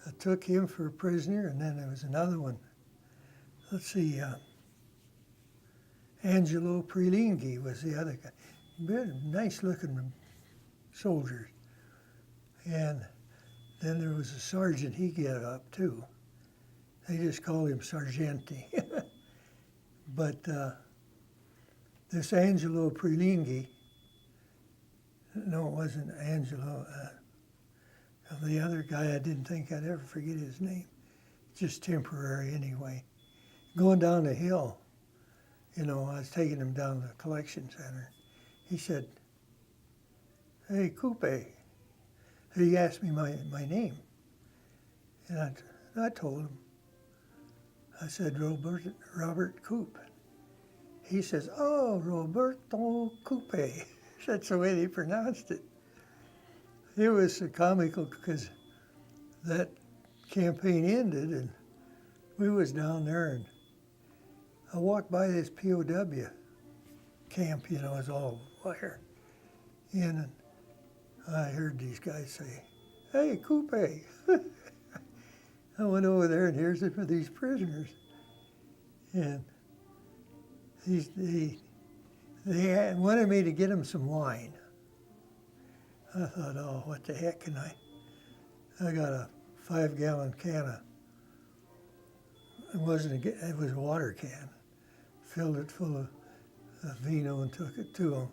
I took him for a prisoner, and then there was another one. Let's see, Angelo Prelinghi was the other guy. Nice looking soldier. And then there was a sergeant he got up too. They just called him Sargenti. But this Angelo Prelinghi, no, it wasn't Angelo. The other guy, I didn't think I'd ever forget his name. Just temporary anyway. Going down the hill, I was taking him down to the collection center. He said, "Hey, Coop." He asked me my name. And I told him. I said, Robert Coop. He says, "Oh, Roberto Coupe." That's the way they pronounced it. It was comical because that campaign ended and we was down there, and I walked by this POW camp, it's all wire. And I heard these guys say, "Hey, Coupe." I went over there, and here's it for these prisoners. And they wanted me to get them some wine. I thought, oh, what the heck can I got a 5-gallon can it was a water can. Filled it full of vino and took it to them.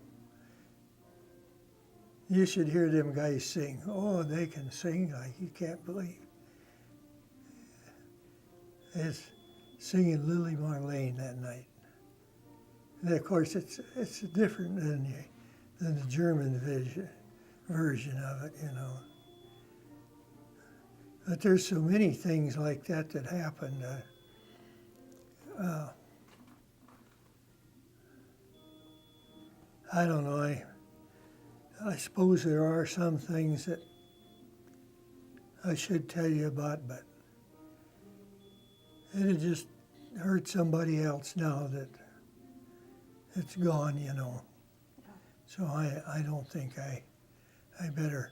You should hear them guys sing. Oh, they can sing like you can't believe. It's singing Lily Marlene that night. And of course, it's different than the German version of it, But there's so many things like that happened. I don't know. I suppose there are some things that I should tell you about, but it'd just hurt somebody else now that it's gone, So I don't think I better